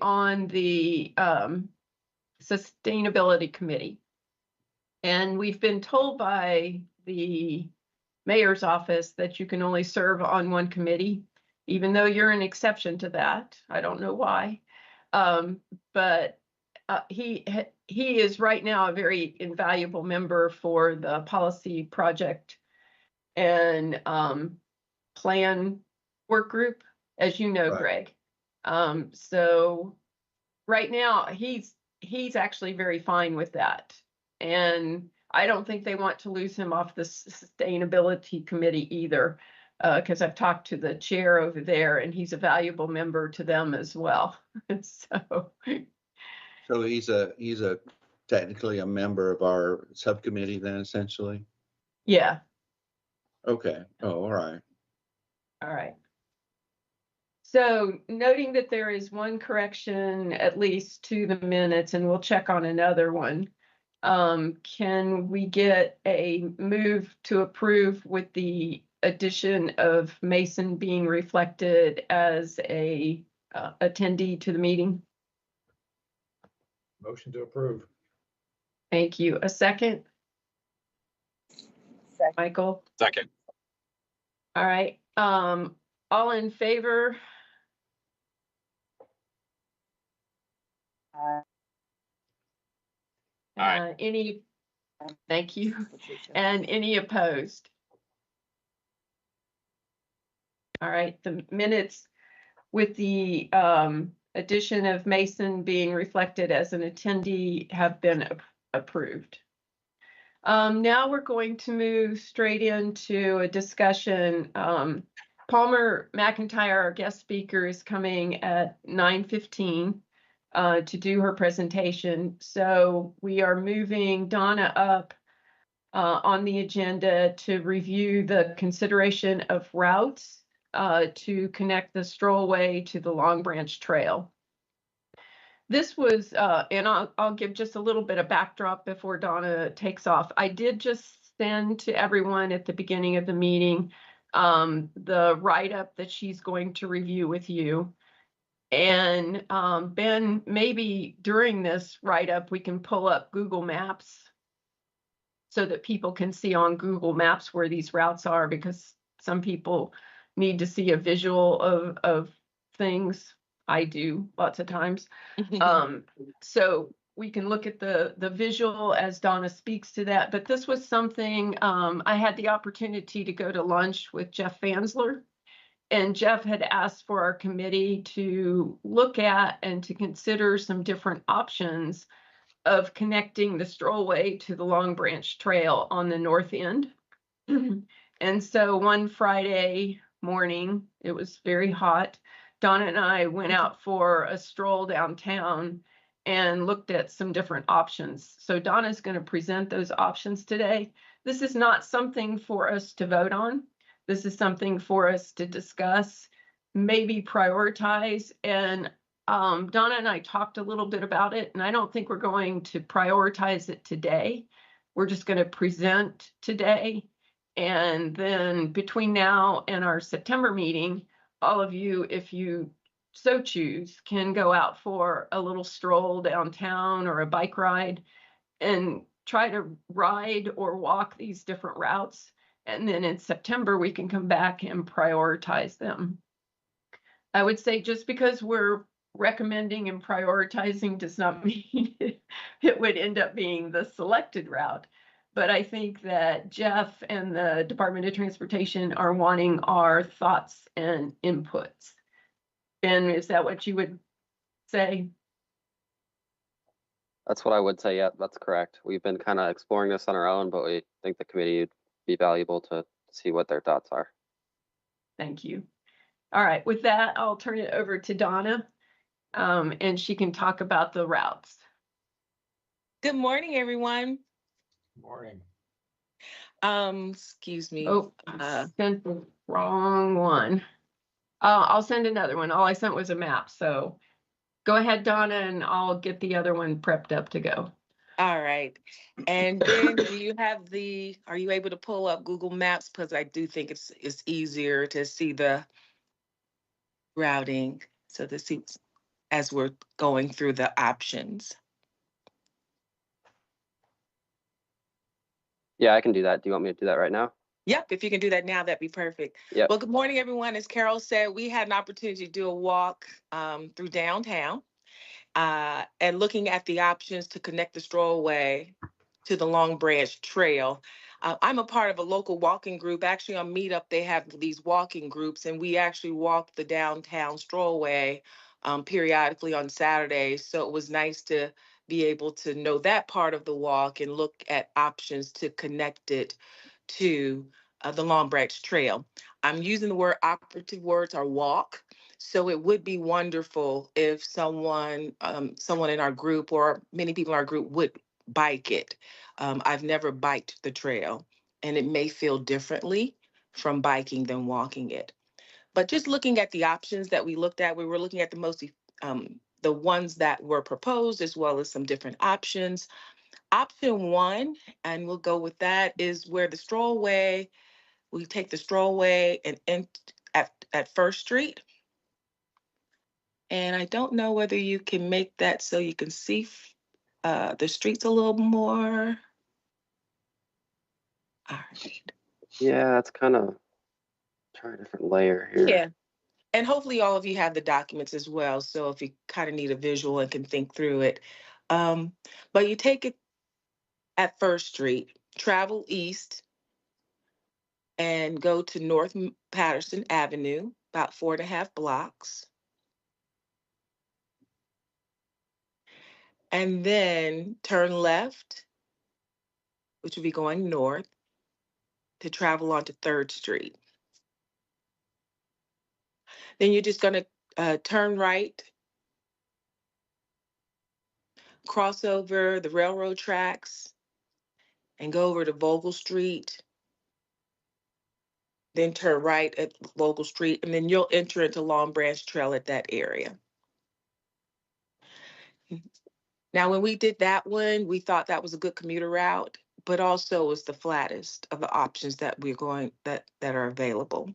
on the Sustainability Committee. And we've been told by the mayor's office that you can only serve on one committee, even though you're an exception to that. I don't know why. But he is right now a very invaluable member for the policy project and plan work group, as you know, Right. Greg. So right now he's actually very fine with that. And I don't think they want to lose him off the sustainability committee either, because I've talked to the chair over there and he's a valuable member to them as well. So he's technically a member of our subcommittee then, essentially? Yeah. Okay. Oh, all right. All right. So noting that there is one correction at least to the minutes, and we'll check on another one. Can we get a move to approve with the addition of Mason being reflected as a attendee to the meeting? Motion to approve. Thank you. A second? Second. Michael? Second. All right. All in favor? Aye. Any? Thank you. And any opposed? All right, the minutes with the addition of Mason being reflected as an attendee have been approved. Now we're going to move straight into a discussion. Palmer McIntyre, our guest speaker, is coming at 9:15 to do her presentation. So we are moving Donna up on the agenda to review the consideration of routes to connect the strollway to the Long Branch Trail. This was, and I'll give just a little bit of backdrop before Donna takes off. I did just send to everyone at the beginning of the meeting the write-up that she's going to review with you. And Ben, maybe during this write-up, we can pull up Google Maps so that people can see on Google Maps where these routes are, because some people need to see a visual of things. I do lots of times. So we can look at the visual as Donna speaks to that. But this was something, I had the opportunity to go to lunch with Jeff Fansler. And Jeff had asked for our committee to look at and to consider some different options of connecting the strollway to the Long Branch Trail on the north end. And so one Friday morning, it was very hot, Donna and I went out for a stroll downtown and looked at some different options. So Donna's going to present those options today. This is not something for us to vote on. This is something for us to discuss, maybe prioritize. And Donna and I talked a little bit about it, and I don't think we're going to prioritize it today. We're just going to present today. And then between now and our September meeting, all of you, if you so choose, can go out for a little stroll downtown or a bike ride and try to ride or walk these different routes. And then in September, we can come back and prioritize them. I would say just because we're recommending and prioritizing does not mean it would end up being the selected route. But I think that Jeff and the Department of Transportation are wanting our thoughts and inputs. Ben, is that what you would say? That's what I would say. Yeah, that's correct. We've been kind of exploring this on our own, but we think the committee would be valuable to see what their thoughts are. Thank you. All right, with that, I'll turn it over to Donna, and she can talk about the routes. Good morning, everyone. Morning. Excuse me. Oh, I sent the wrong one. I'll send another one. All I sent was a map. So go ahead, Donna, and I'll get the other one prepped up to go. All right. And then do you have are you able to pull up Google Maps? Because I do think it's easier to see the routing. So this seems, as we're going through the options. Yeah, I can do that. Do you want me to do that right now? Yep, if you can do that now, that'd be perfect. Yep. Well, good morning, everyone. As Carol said, we had an opportunity to do a walk through downtown and looking at the options to connect the strollway to the Long Branch Trail. I'm a part of a local walking group. Actually, on Meetup, they have these walking groups, and we actually walk the downtown strollway periodically on Saturdays. So it was nice to be able to know that part of the walk and look at options to connect it to the Long Branch Trail. I'm using the word operative words are walk. So it would be wonderful if someone in our group or many people in our group would bike it. I've never biked the trail, and it may feel differently from biking than walking it. But just looking at the options that we looked at, we were looking at the ones that were proposed as well as some different options. Option one, and we'll go with that, is where we take the strollway and at First Street. And I don't know whether you can make that so you can see the streets a little more. All right. Yeah, it's kind of try a different layer here. Yeah. And hopefully all of you have the documents as well. So if you kind of need a visual and can think through it. But you take it at First Street, travel east, and go to North Patterson Avenue, about 4.5 blocks. And then turn left, which will be going north, to travel onto 3rd Street. Then you're just going to turn right, cross over the railroad tracks, and go over to Vogel Street. Then turn right at Vogel Street, and then you'll enter into Long Branch Trail at that area. Now, when we did that one, we thought that was a good commuter route, but also was the flattest of the options that that are available.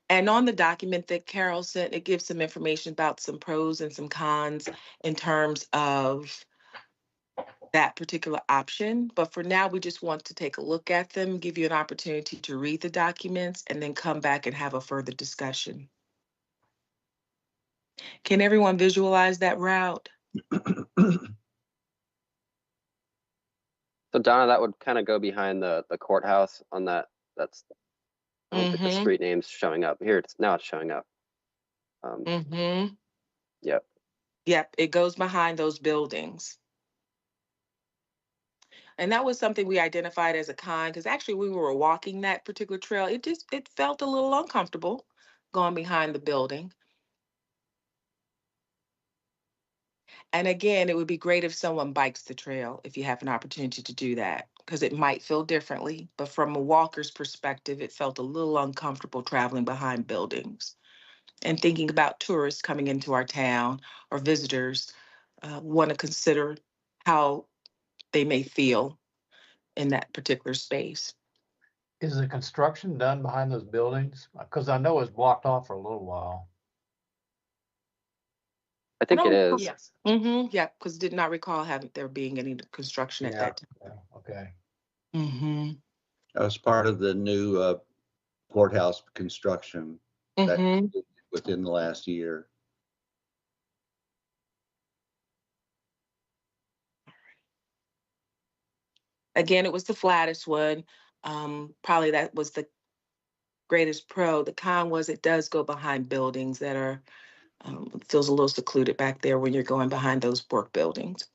And on the document that Carol sent, it gives some information about some pros and some cons in terms of that particular option. But for now, we just want to take a look at them, give you an opportunity to read the documents, and then come back and have a further discussion. Can everyone visualize that route? So Donna, that would kind of go behind the courthouse on that. I don't think the street name's showing up here. Now it's showing up. Yep. Yep, it goes behind those buildings. And that was something we identified as a con, because actually we were walking that particular trail. It felt a little uncomfortable going behind the building. And again, it would be great if someone bikes the trail, if you have an opportunity to do that, because it might feel differently. But from a walker's perspective, it felt a little uncomfortable traveling behind buildings. And thinking about tourists coming into our town or visitors, want to consider how they may feel in that particular space. Is the construction done behind those buildings? Because I know it's blocked off for a little while. I think it is. Yes. Yeah, because did not recall there being any construction at that Yeah, okay. time. That was part of the new courthouse construction that within the last year. Again, it was the flattest one. Probably that was the greatest pro. The con was it does go behind buildings that are, feels a little secluded back there when you're going behind those work buildings.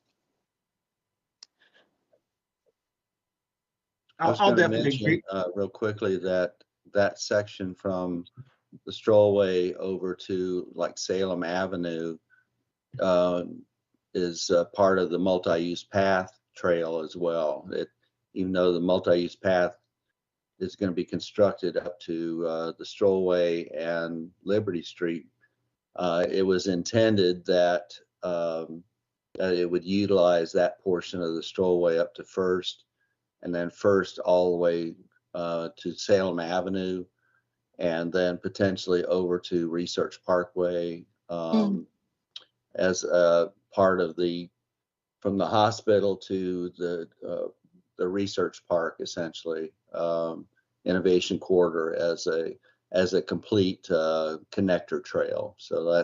I was I'll going to definitely mention real quickly that section from the strollway over to like Salem Avenue is part of the multi-use path trail as well. Even though the multi-use path is going to be constructed up to the strollway and Liberty Street, it was intended that it would utilize that portion of the strollway up to First, and then First all the way to Salem Avenue, and then potentially over to Research Parkway as a part of from the hospital to the research park, essentially, innovation corridor as a complete connector trail. So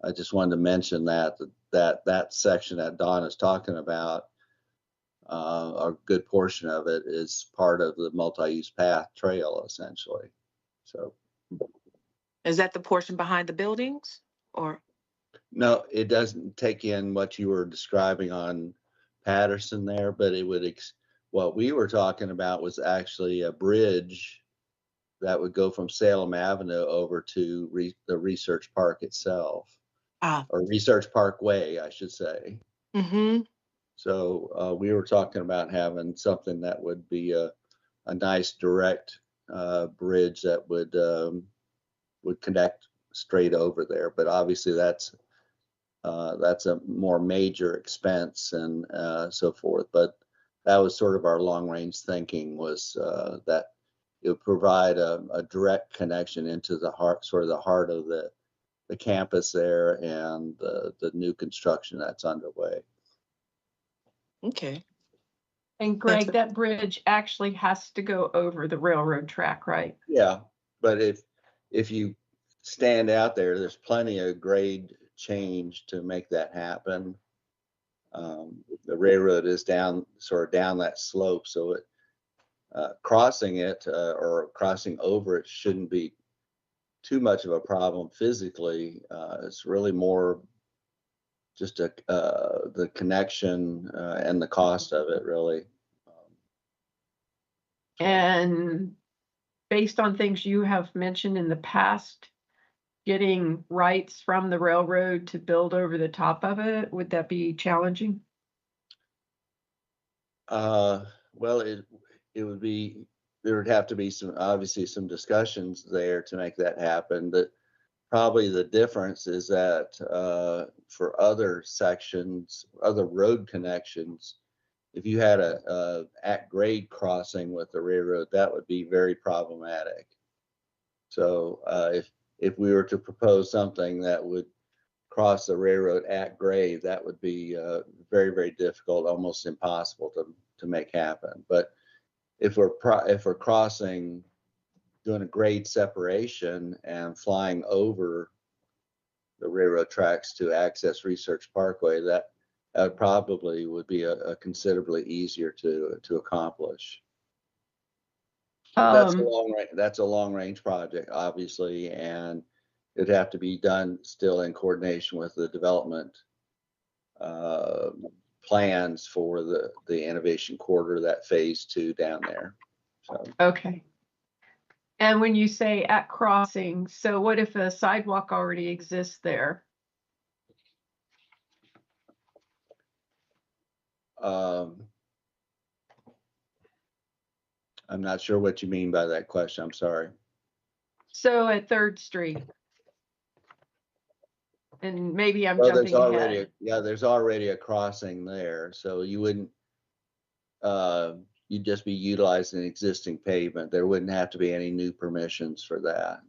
I just wanted to mention that section that Don is talking about, a good portion of it is part of the multi-use path trail, essentially. So, Is that the portion behind the buildings, or? no, it doesn't take in what you were describing on Patterson there, but it would, what we were talking about was actually a bridge that would go from Salem Avenue over to the Research Park itself, or Research Parkway, I should say. Mm-hmm. So we were talking about having something that would be a nice direct bridge that would connect straight over there. But obviously that's a more major expense and so forth. But that was sort of our long range thinking, was that it would provide a direct connection into the heart of the campus there and the new construction that's underway. Okay. And Greg, that bridge actually has to go over the railroad track, right? Yeah, but if you stand out there, there's plenty of grade change to make that happen. The railroad is down that slope, so it crossing it or crossing over it shouldn't be too much of a problem physically. It's really more just the connection and the cost of it, really. And based on things you have mentioned in the past, getting rights from the railroad to build over the top of it, would that be challenging? Well, there would have to be obviously some discussions there to make that happen. But probably the difference is that for other sections, other road connections, if you had a at grade crossing with the railroad, that would be very problematic. So if we were to propose something that would cross the railroad at grade, that would be very, very difficult, almost impossible to make happen. But if we're crossing, doing a grade separation and flying over the railroad tracks to access Research Parkway, that probably would be a considerably easier to accomplish. That's a long range project, obviously, and it'd have to be done still in coordination with the development plans for the innovation corridor, that phase 2 down there. So. Okay. And when you say at crossing, so what if a sidewalk already exists there? I'm not sure what you mean by that question. I'm sorry. So at 3rd Street, and maybe I'm jumping ahead. There's already a crossing there, so you wouldn't. You'd just be utilizing existing pavement. There wouldn't have to be any new permissions for that.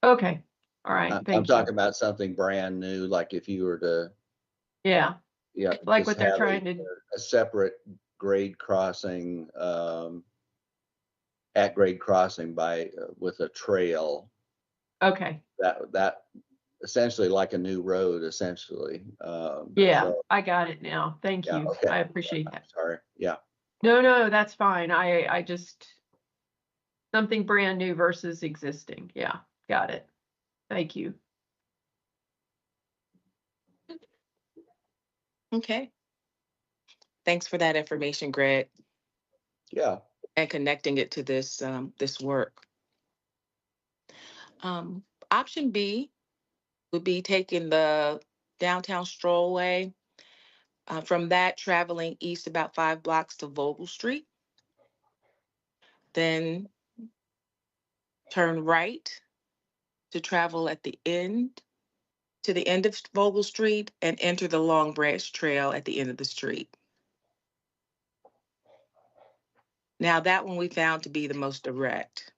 Okay. All right. Thank you. I'm talking about something brand new, like if you were to. Yeah. Yeah. Like what they're trying to. A separate grade crossing, at grade crossing with a trail. Okay. That essentially like a new road, essentially. Yeah, so, I got it now. Thank you. Okay. I appreciate that. Sorry. Yeah. No, that's fine. I just, something brand new versus existing. Yeah, got it. Thank you. Okay. Thanks for that information, Greg. Yeah. And connecting it to this this work. Option B would be taking the downtown strollway, from that traveling east about 5 blocks to Vogel Street. Then turn right to travel to the end of Vogel Street and enter the Long Branch Trail at the end of the street. Now that one we found to be the most direct.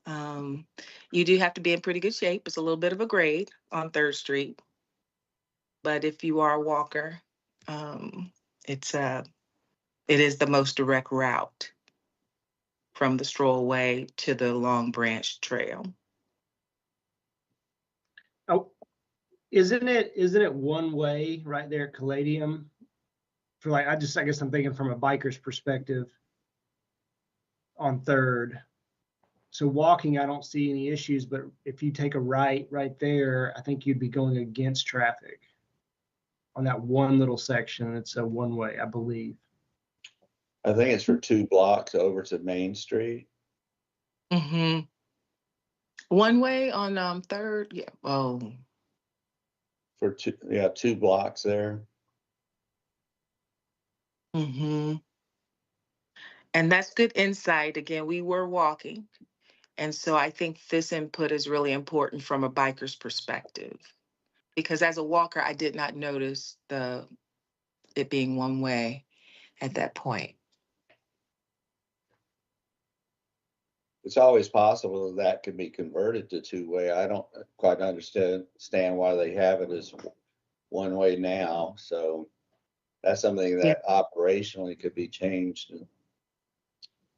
You do have to be in pretty good shape. It's a little bit of a grade on 3rd Street. But if you are a walker, it is the most direct route from the strollway to the Long Branch Trail. Oh, isn't it one way right there at Caladium? For like, I guess I'm thinking from a biker's perspective on 3rd. So walking, I don't see any issues, but if you take a right there, I think you'd be going against traffic on that one little section. It's a one way, I believe. I think it's for 2 blocks over to Main Street. Mm-hmm. One way on 3rd, yeah. Oh. For 2 blocks there. Mm-hmm. And that's good insight. Again, we were walking. And so I think this input is really important from a biker's perspective. Because as a walker, I did not notice it being one way at that point. It's always possible that could be converted to 2-way. I don't quite understand why they have it as one way now. So that's something that operationally could be changed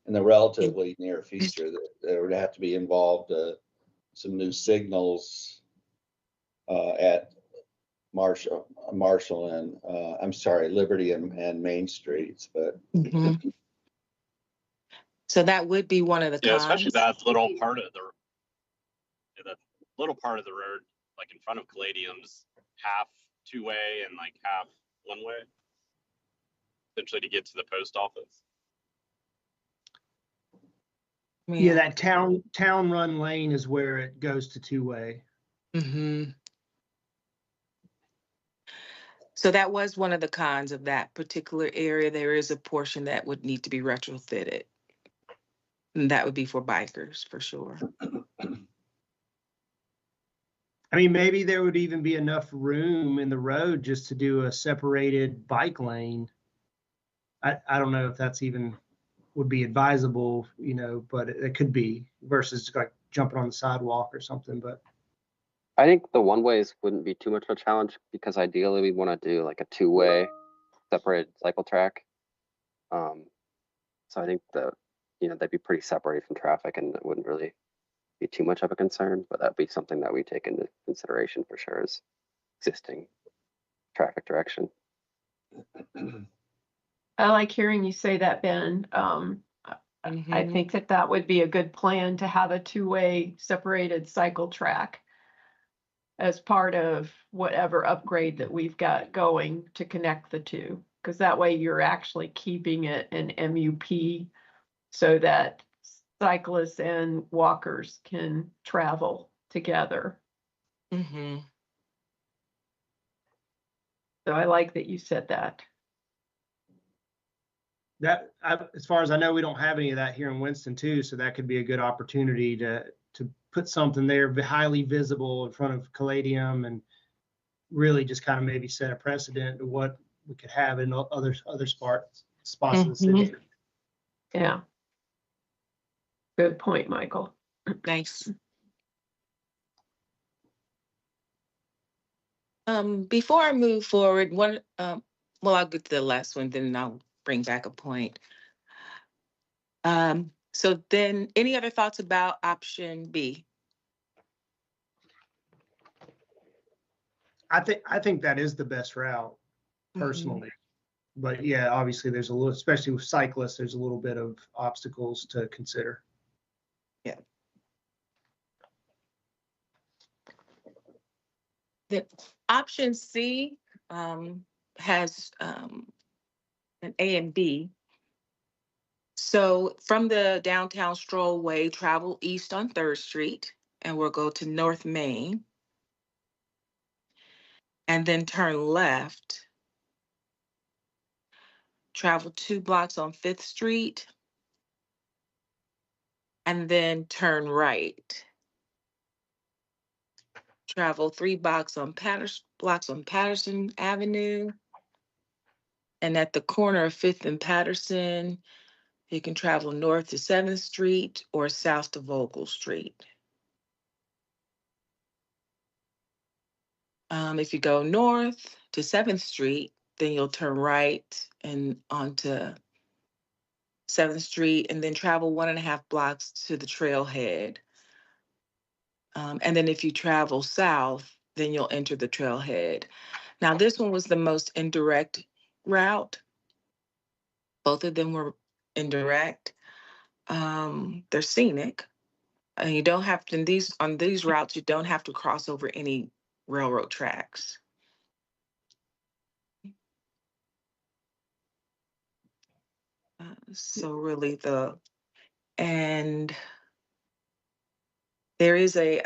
in the relatively near future. That there would have to be involved some new signals at Marshall and Liberty and Main Streets, but. Mm-hmm. So that would be one of the cons. Especially that little part of the road, like in front of Caladium's, half 2-way and like half 1-way, essentially to get to the post office. Yeah, that town run lane is where it goes to 2-way. Mm-hmm. So that was one of the cons of that particular area. There is a portion that would need to be retrofitted. And that would be for bikers, for sure. I mean, maybe there would even be enough room in the road just to do a separated bike lane. I don't know if that's even would be advisable, but it could be, versus like jumping on the sidewalk or something. But I think the 1-ways wouldn't be too much of a challenge, because ideally we want to do like a 2-way separated cycle track. So I think they'd be pretty separated from traffic, and it wouldn't really be too much of a concern, but that'd be something that we take into consideration for sure, as existing traffic direction. I like hearing you say that, Ben. I think that would be a good plan to have a 2-way separated cycle track as part of whatever upgrade that we've got going to connect the two, because that way you're actually keeping it an MUP so that cyclists and walkers can travel together. Mm-hmm. So I like that you said that. As far as I know, we don't have any of that here in Winston too, so that could be a good opportunity to put something there highly visible in front of Caladium, and really just kind of maybe set a precedent to what we could have in other spots of the city. Yeah. Good point, Michael. Thanks. Before I move forward, I'll get to the last one, then I'll bring back a point. So then, any other thoughts about option B? I think that is the best route, personally. Mm-hmm. But yeah, obviously there's a little, especially with cyclists, there's a little bit of obstacles to consider. Yeah. The option C has an A and B. So from the downtown strollway, travel east on 3rd Street, and we'll go to North Main, and then turn left. Travel 2 blocks on 5th Street, and then turn right. Travel 3 blocks on Patterson Avenue, and at the corner of 5th and Patterson, You can travel north to 7th Street or south to Vogel Street. If you go north to 7th Street, then you'll turn right and onto 7th Street and then travel 1.5 blocks to the trailhead. And then if you travel south, then you'll enter the trailhead. Now, this one was the most indirect route. Both of them were indirect. They're scenic. And you don't have to, on these routes, you don't have to cross over any railroad tracks. So really and there is a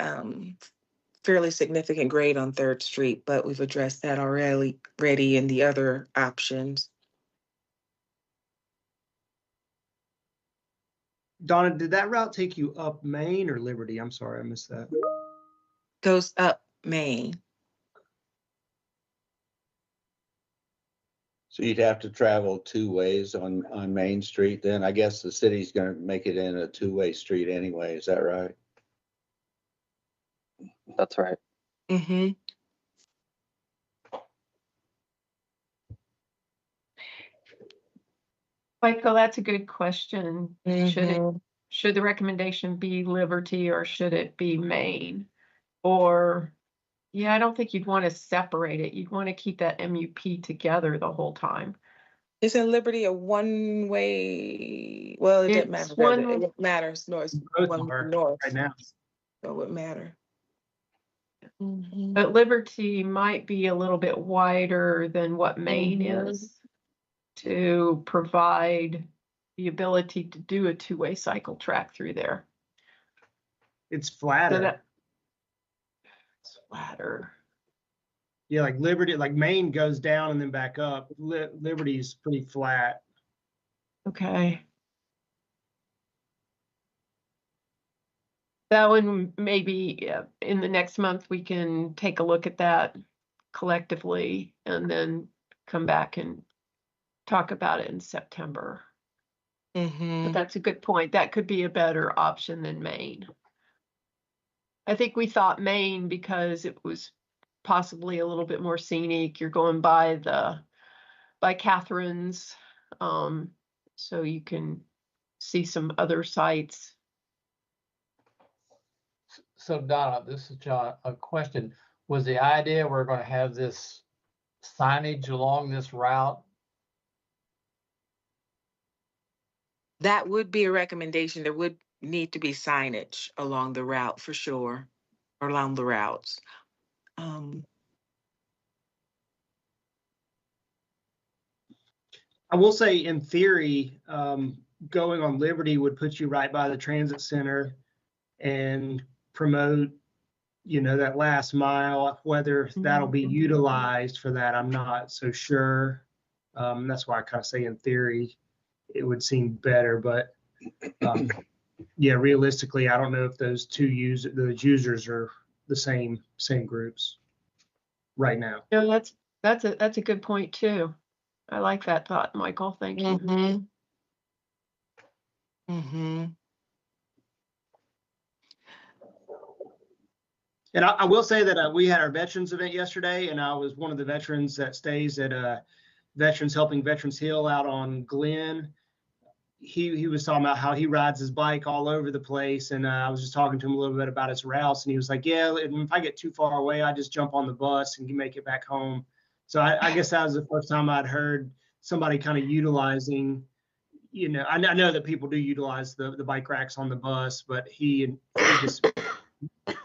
fairly significant grade on 3rd Street, but we've addressed that already in the other options. Donna, did that route take you up Main or Liberty? I'm sorry, I missed that. Goes up Main. So you'd have to travel 2 ways on Main Street then? I guess the city's gonna make it in a 2-way street anyway, is that right? That's right. Mm-hmm. Michael, that's a good question. Mm-hmm. Should the recommendation be Liberty or should it be Main? Or, yeah, I don't think you'd want to separate it. You'd want to keep that MUP together the whole time. Isn't Liberty a one-way? Well, it doesn't It's matter. one- It matters. North, Both one are north. right now. So it would matter. Mhm. But Liberty might be a little bit wider than what Main is to provide the ability to do a 2-way cycle track through there. It's So flatter. it's flatter. Yeah, like Liberty, like Main goes down and then back up. Liberty's pretty flat. Okay. That one, maybe in the next month, we can take a look at that collectively and then come back and talk about it in September. Mhm. But that's a good point. That could be a better option than Maine. I think we thought Maine because it was possibly a little bit more scenic. You're going by Catherine's, so you can see some other sites. So Donna, this is John, a question. Was the idea we're gonna have this signage along this route? That would be a recommendation. There would need to be signage along the route for sure, or along the routes. I will say, in theory, going on Liberty would put you right by the transit center and promote, that last mile. Whether that'll be utilized for that, I'm not so sure. That's why I kind of say in theory it would seem better, but yeah, realistically, I don't know if those users are the same groups right now. No, that's a good point too. I like that thought, Michael. Thank you. Mm-hmm. Mm-hmm. And I will say that we had our veterans event yesterday, and I was one of the veterans that stays at Veterans Helping Veterans Hill out on Glen. He was talking about how he rides his bike all over the place, and I was just talking to him a little bit about his routes, and he was like, yeah, if I get too far away, I just jump on the bus and make it back home. So I guess that was the first time I'd heard somebody kind of utilizing, I know that people do utilize the bike racks on the bus, but he just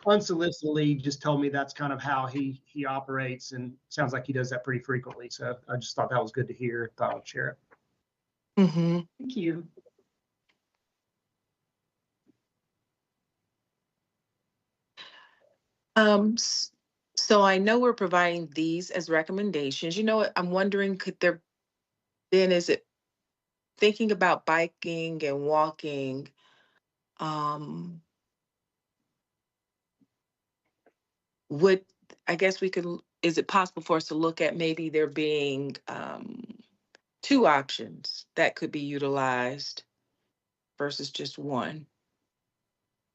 unsolicitedly just told me that's kind of how he operates, and sounds like he does that pretty frequently. So I just thought that was good to hear. Thought I'd share it. Mm-hmm. Thank you. So I know we're providing these as recommendations. You know what? I'm wondering, is it thinking about biking and walking? Is it possible for us to look at maybe there being 2 options that could be utilized? versus just one.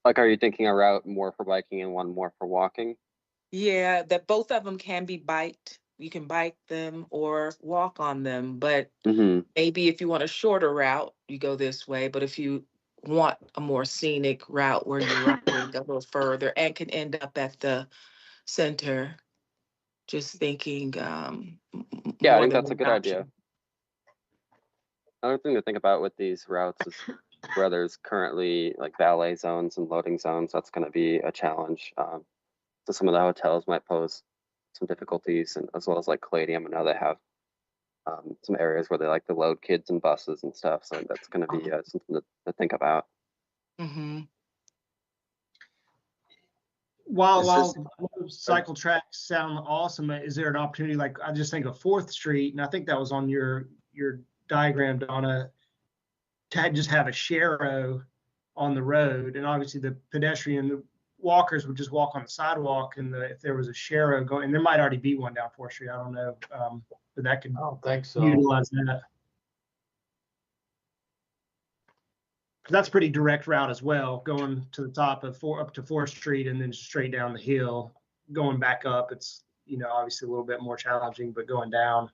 Like, are you thinking a route more for biking and one more for walking? Yeah, that both of them can be biked. You can bike them or walk on them, but Mm-hmm. maybe if you want a shorter route, you go this way. But if you want a more scenic route where you're riding a little further and can end up at the center, just thinking Yeah, I more think than that's a one good idea. option. Another thing to think about with these routes is where there's currently like valet zones and loading zones. That's going to be a challenge. So some of the hotels might pose some difficulties, and as well as like Caladium. I know they have some areas where they like to load kids and buses and stuff. So that's going to be something to think about. Mm-hmm. While those cycle tracks sound awesome, is there an opportunity, like I just think of 4th Street, and I think that was on your diagram, Donna, to just have a sharrow on the road, and obviously the pedestrian, the walkers would just walk on the sidewalk, and if there was a sharrow going, and there might already be one down 4th Street, I don't know, but that could I don't think so. utilize that. That's a pretty direct route as well, going to the top of up to 4th Street and then straight down the hill. Going back up, it's, you know, obviously a little bit more challenging, but going down,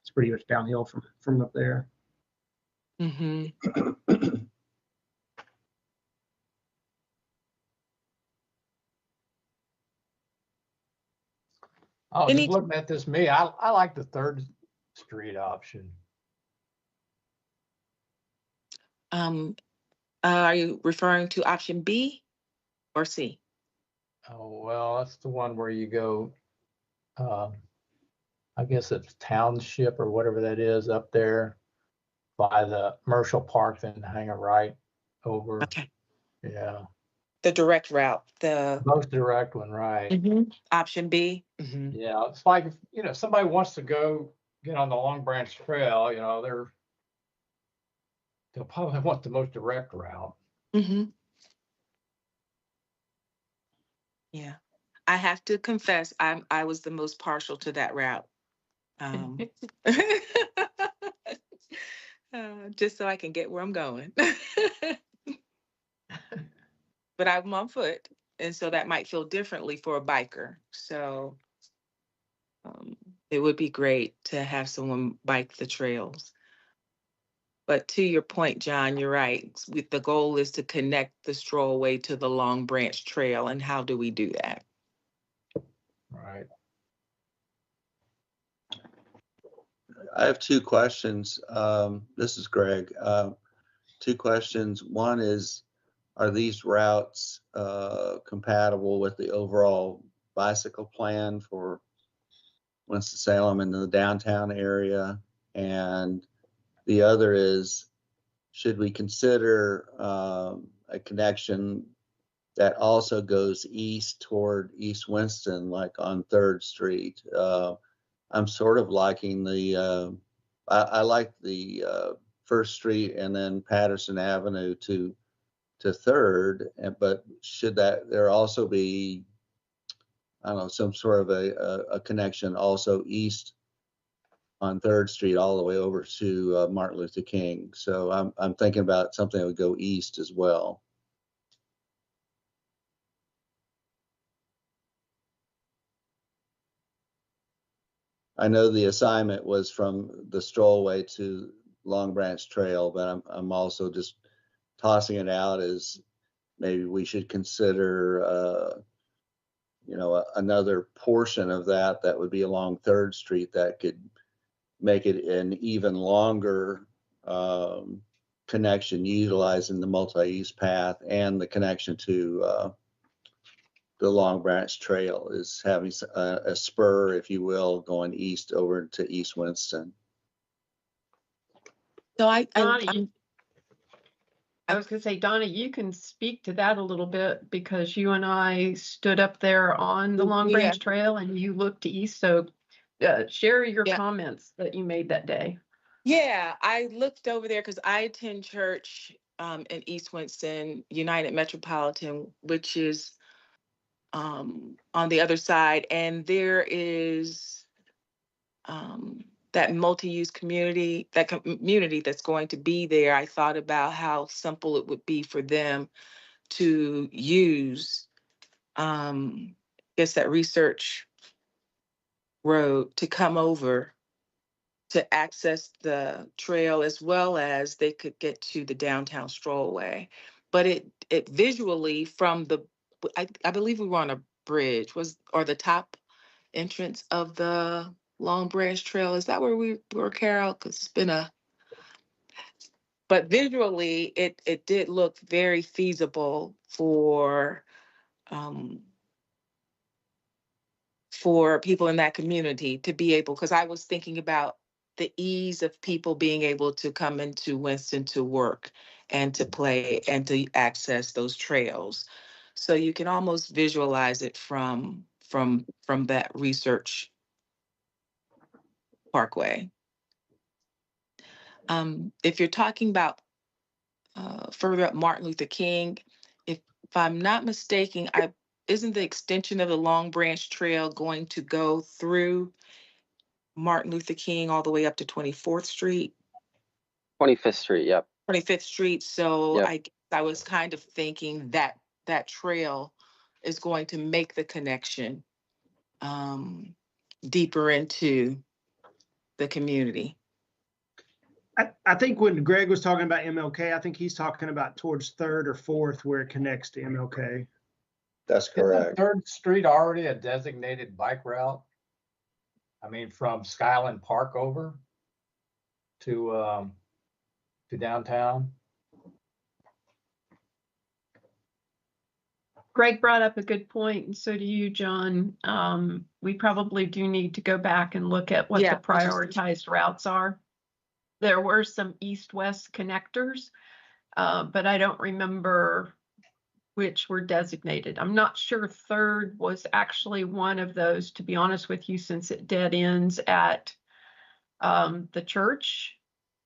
it's pretty much downhill from up there. Mm-hmm. Oh, Any- just looking at this, I like the 3rd Street option. Are you referring to option B or C? Oh, well, that's the one where you go, I guess it's Township or whatever that is up there by the Commercial Park, then hang a right over. Okay. Yeah, The direct route, the most direct one, right? option B. Mm-hmm. Yeah, it's like, if, you know, somebody wants to go get on the Long Branch Trail, you know, they'll probably want the most direct route. Mm-hmm. Yeah, I have to confess, I was the most partial to that route. Just so I can get where I'm going. But I'm on foot, and so that might feel differently for a biker. So it would be great to have someone bike the trails. But to your point, John, you're right. The goal is to connect the strollway to the Long Branch Trail, and how do we do that? Right. I have 2 questions. This is Greg. 2 questions. One is, are these routes compatible with the overall bicycle plan for Winston-Salem and the downtown area? And the other is, should we consider a connection that also goes east toward East Winston, like on 3rd Street? I'm sort of liking I like the 1st Street and then Patterson Avenue to 3rd, but should there also be, I don't know, some sort of a connection also east on 3rd Street all the way over to Martin Luther King? So I'm thinking about something that would go east as well. I know the assignment was from the strollway to Long Branch Trail, but I'm also just tossing it out as maybe we should consider, you know, another portion of that would be along 3rd Street that could make it an even longer connection, utilizing the multi-use path and the connection to the Long Branch Trail, is having a spur, if you will, going east over to East Winston. So I was going to say, Donna, you can speak to that a little bit, because you and I stood up there on the Long Branch Trail and you looked east. So share your comments that you made that day. Yeah, I looked over there because I attend church in East Winston, United Metropolitan, which is on the other side. And there is that multi-use community, that community that's going to be there, I thought about how simple it would be for them to use, I guess that research road to come over to access the trail, as well as they could get to the downtown strollway. But it visually from the, I believe we were on a bridge, or the top entrance of the Long Branch Trail. Is that where we were, Carol? Because it's been but visually it did look very feasible for people in that community to be able, because I was thinking about the ease of people being able to come into Winston to work and to play and to access those trails. So you can almost visualize it from that research parkway. If you're talking about further up Martin Luther King, if I'm not mistaken, isn't the extension of the Long Branch Trail going to go through Martin Luther King all the way up to 24th Street? 25th Street, yep. 25th Street. So Yep. I was kind of thinking that that trail is going to make the connection deeper into the community. I think when Greg was talking about MLK, I think he's talking about towards 3rd or 4th where it connects to MLK. That's Isn't correct. 3rd Street already a designated bike route? I mean, from Skyland Park over to downtown. Greg brought up a good point, and so do you, John. We probably do need to go back and look at what the prioritized routes are. There were some east-west connectors, but I don't remember which were designated. I'm not sure 3rd was actually one of those, to be honest with you, since it dead ends at the church,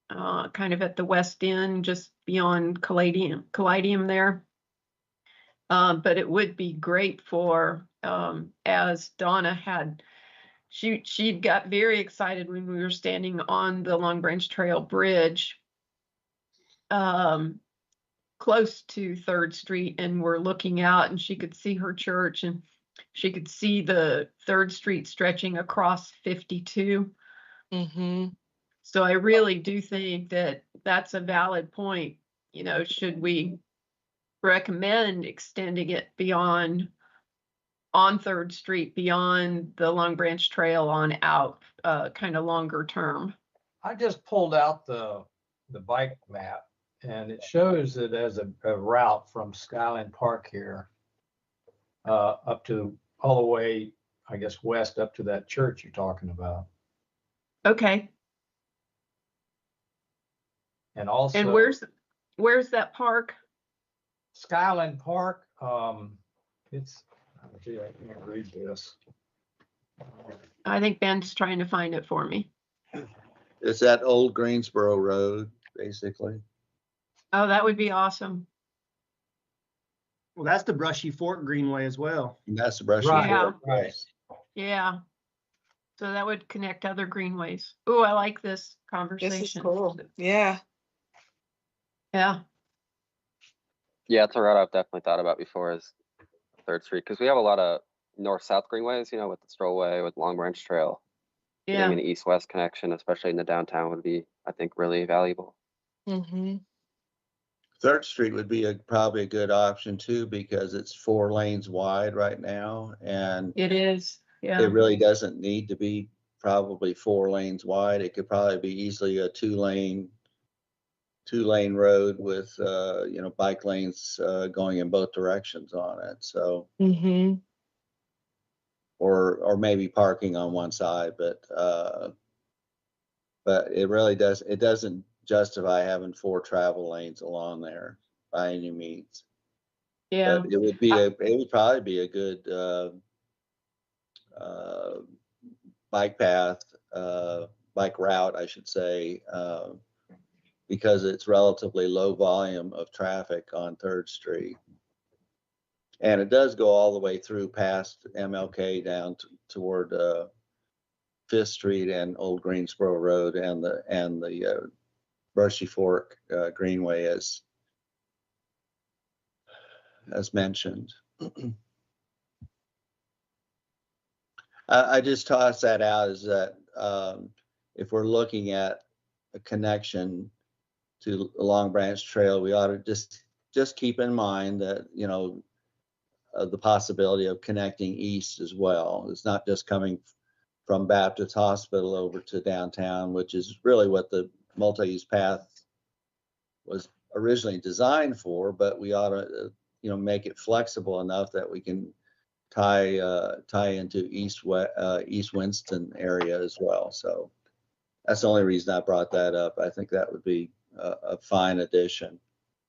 kind of at the west end, just beyond Caladium there. But it would be great for, as Donna had, she got very excited when we were standing on the Long Branch Trail Bridge, close to 3rd Street, and we're looking out, and she could see her church, and she could see the 3rd Street stretching across 52. Mm-hmm. So I really do think that that's a valid point. You know, should we recommend extending it beyond on 3rd Street, beyond the Long Branch Trail on out, kind of longer term? I just pulled out the bike map, and it shows it as a route from Skyland Park here up to all the way, I guess, west up to that church you're talking about. Okay. And also, And where's that park? Skyland Park, it's, gee, I can't read this. I think Ben's trying to find it for me. It's that old Greensboro Road, basically. Oh, that would be awesome. Well, that's the Brushy Fork Greenway as well. And that's the Brushy Right, Fork, right. yes. Yeah. So that would connect other greenways. Oh, I like this conversation. This is cool. Yeah. Yeah. Yeah, it's a route I've definitely thought about before, is 3rd Street, because we have a lot of north-south greenways, you know, with the Strollway, with Long Branch Trail. Yeah. Getting an east-west connection, especially in the downtown, would be, I think, really valuable. Mm-hmm. 3rd Street would be probably a good option too, because it's 4 lanes wide right now, and It is. Yeah. it really doesn't need to be probably 4 lanes wide. It could probably be easily a 2-lane road with bike lanes going in both directions on it. So Mm-hmm. or maybe parking on one side, but it really doesn't justify having 4 travel lanes along there by any means. Yeah. But it would probably be a good bike path, bike route, I should say, because it's relatively low volume of traffic on 3rd Street. And it does go all the way through past MLK down toward Fifth Street and Old Greensboro Road and the Brushy Fork Greenway as mentioned. I just toss that out as that if we're looking at a connection to a Long Branch Trail, we ought to just keep in mind that, you know, the possibility of connecting east as well. It's not just coming from Baptist Hospital over to downtown, which is really what the multi-use path was originally designed for, but we ought to, you know, make it flexible enough that we can tie into East Winston area as well. So that's the only reason I brought that up. I think that would be a fine addition.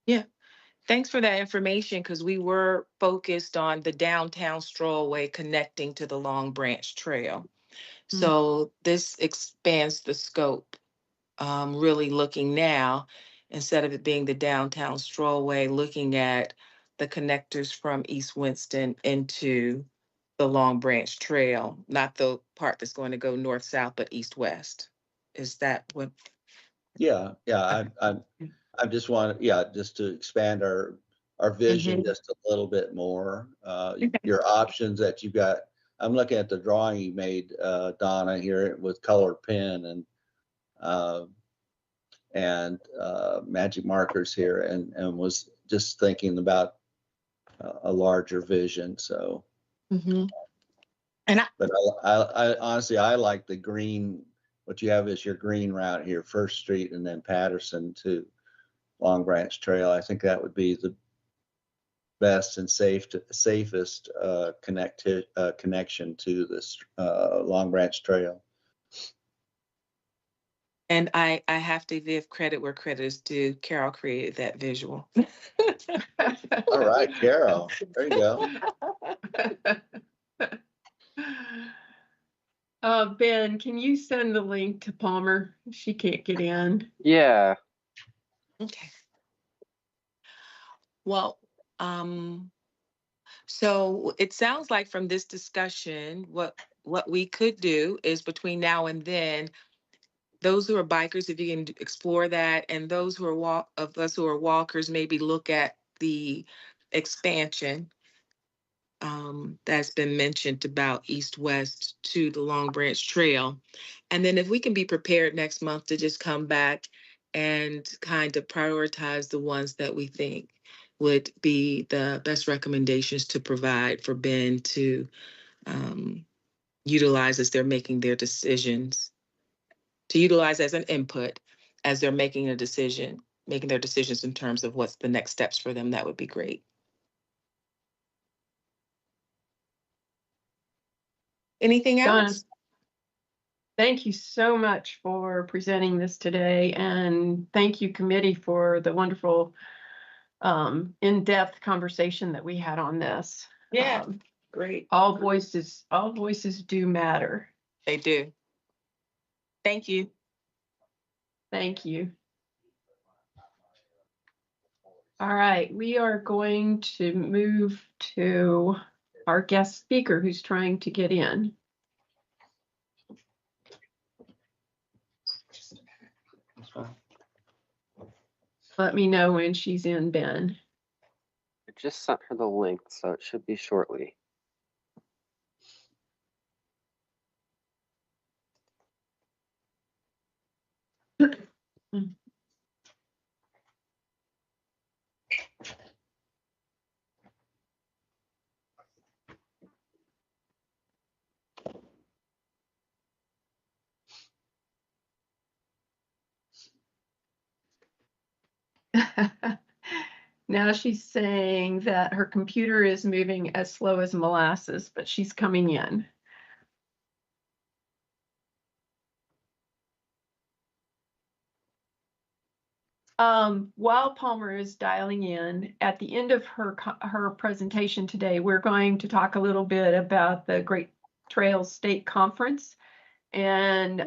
Yeah. Thanks for that information, because we were focused on the downtown strollway connecting to the Long Branch Trail. So this expands the scope, really looking now, instead of it being the downtown strollway, looking at the connectors from East Winston into the Long Branch Trail, not the part that's going to go north-south, but east-west. Is that what? Yeah. I just want, just to expand our vision just a little bit more. Your options that you've got. I'm looking at the drawing you made, Donna, here with colored pen and magic markers here, and was just thinking about a larger vision. So, but I honestly, I like the green. What you have is your green route here, First Street, and then Patterson to Long Branch Trail. I think that would be the best and safest connection to this Long Branch Trail. And I have to give credit where credit is due. Carol created that visual. All right, Carol, there you go. Ben, can you send the link to Palmer? She can't get in. Yeah. Okay. Well, so it sounds like from this discussion, what we could do is between now and then, those who are bikers, if you can explore that, and those who are of us who are walkers, maybe look at the expansion that's been mentioned about east-west to the Long Branch Trail. And then if we can be prepared next month to just come back and kind of prioritize the ones that we think would be the best recommendations to provide for Ben to utilize as they're making their decisions, to utilize as an input as they're making their decisions in terms of what's the next steps for them, that would be great. Anything else? Thank you so much for presenting this today, and thank you, committee, for the wonderful in-depth conversation that we had on this. Yeah, great. All voices do matter. They do. Thank you. Thank you. All right, we are going to move to our guest speaker who's trying to get in. Let me know when she's in, Ben. I just sent her the link, so it should be shortly. Now she's saying that her computer is moving as slow as molasses, but she's coming in. While Palmer is dialing in, at the end of her presentation today, we're going to talk a little bit about the Great Trails State Conference and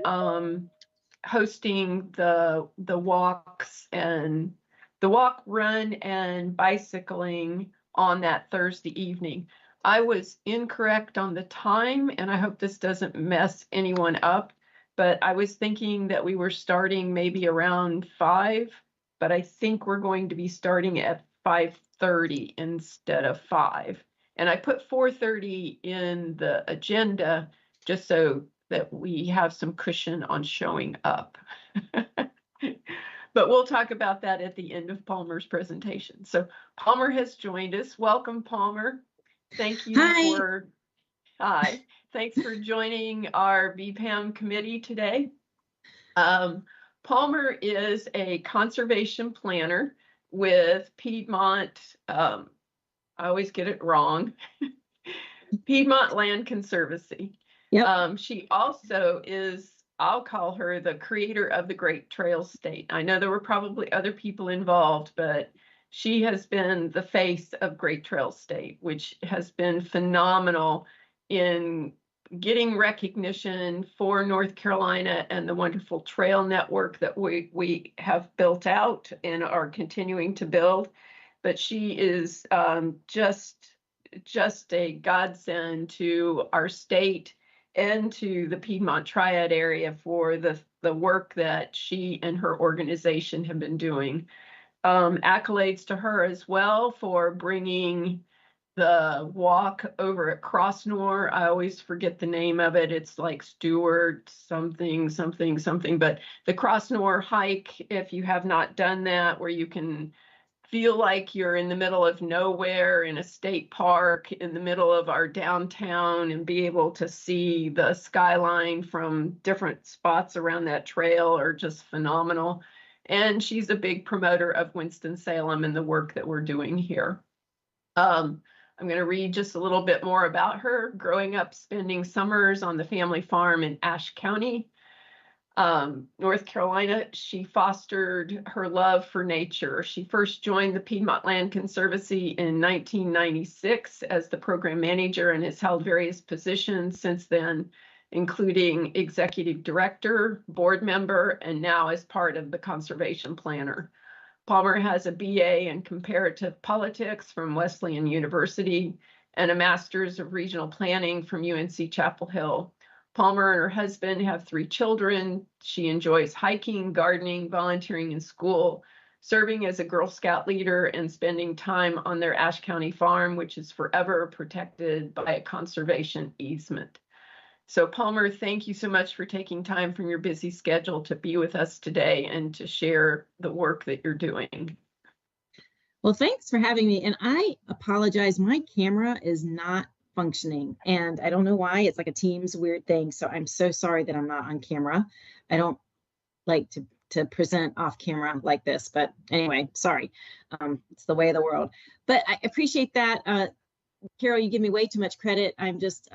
hosting the walks and the walk, run, and bicycling on that Thursday evening. I was incorrect on the time, and I hope this doesn't mess anyone up, but I was thinking that we were starting maybe around 5, but I think we're going to be starting at 5:30 instead of 5. And I put 4:30 in the agenda just so that we have some cushion on showing up. But we'll talk about that at the end of Palmer's presentation. So Palmer has joined us. Welcome, Palmer. Thank you for, hi, thanks for joining our BPAM committee today. Palmer is a conservation planner with Piedmont, I always get it wrong, Piedmont Land Conservancy. Yep. She also is, I'll call her the creator of the Great Trails State. I know there were probably other people involved, but she has been the face of Great Trails State, which has been phenomenal in getting recognition for North Carolina and the wonderful trail network that we have built out and are continuing to build. But she is just a godsend to our state and to the Piedmont Triad area for the work that she and her organization have been doing. Accolades to her as well for bringing the walk over at Crossnor. I always forget the name of it. It's like Stewart something, but the Crossnor hike, if you have not done that, where you can feel like you're in the middle of nowhere in a state park in the middle of our downtown and be able to see the skyline from different spots around that trail are just phenomenal. And she's a big promoter of Winston-Salem and the work that we're doing here. I'm going to read just a little bit more about her. Growing up spending summers on the family farm in Ashe County, North Carolina, she fostered her love for nature. She first joined the Piedmont Land Conservancy in 1996 as the program manager and has held various positions since then, including executive director, board member, and now as part of the conservation planner. Palmer has a BA in comparative politics from Wesleyan University and a master's of regional planning from UNC Chapel Hill. Palmer and her husband have 3 children. She enjoys hiking, gardening, volunteering in school, serving as a Girl Scout leader, and spending time on their Ashe County farm, which is forever protected by a conservation easement. So Palmer, thank you so much for taking time from your busy schedule to be with us today and to share the work that you're doing. Well, thanks for having me. And I apologize, my camera is not functioning and I don't know why. It's like a Teams weird thing. So I'm so sorry that I'm not on camera. I don't like to present off camera like this, but anyway, sorry. It's the way of the world, but I appreciate that. Carol, you give me way too much credit. I'm just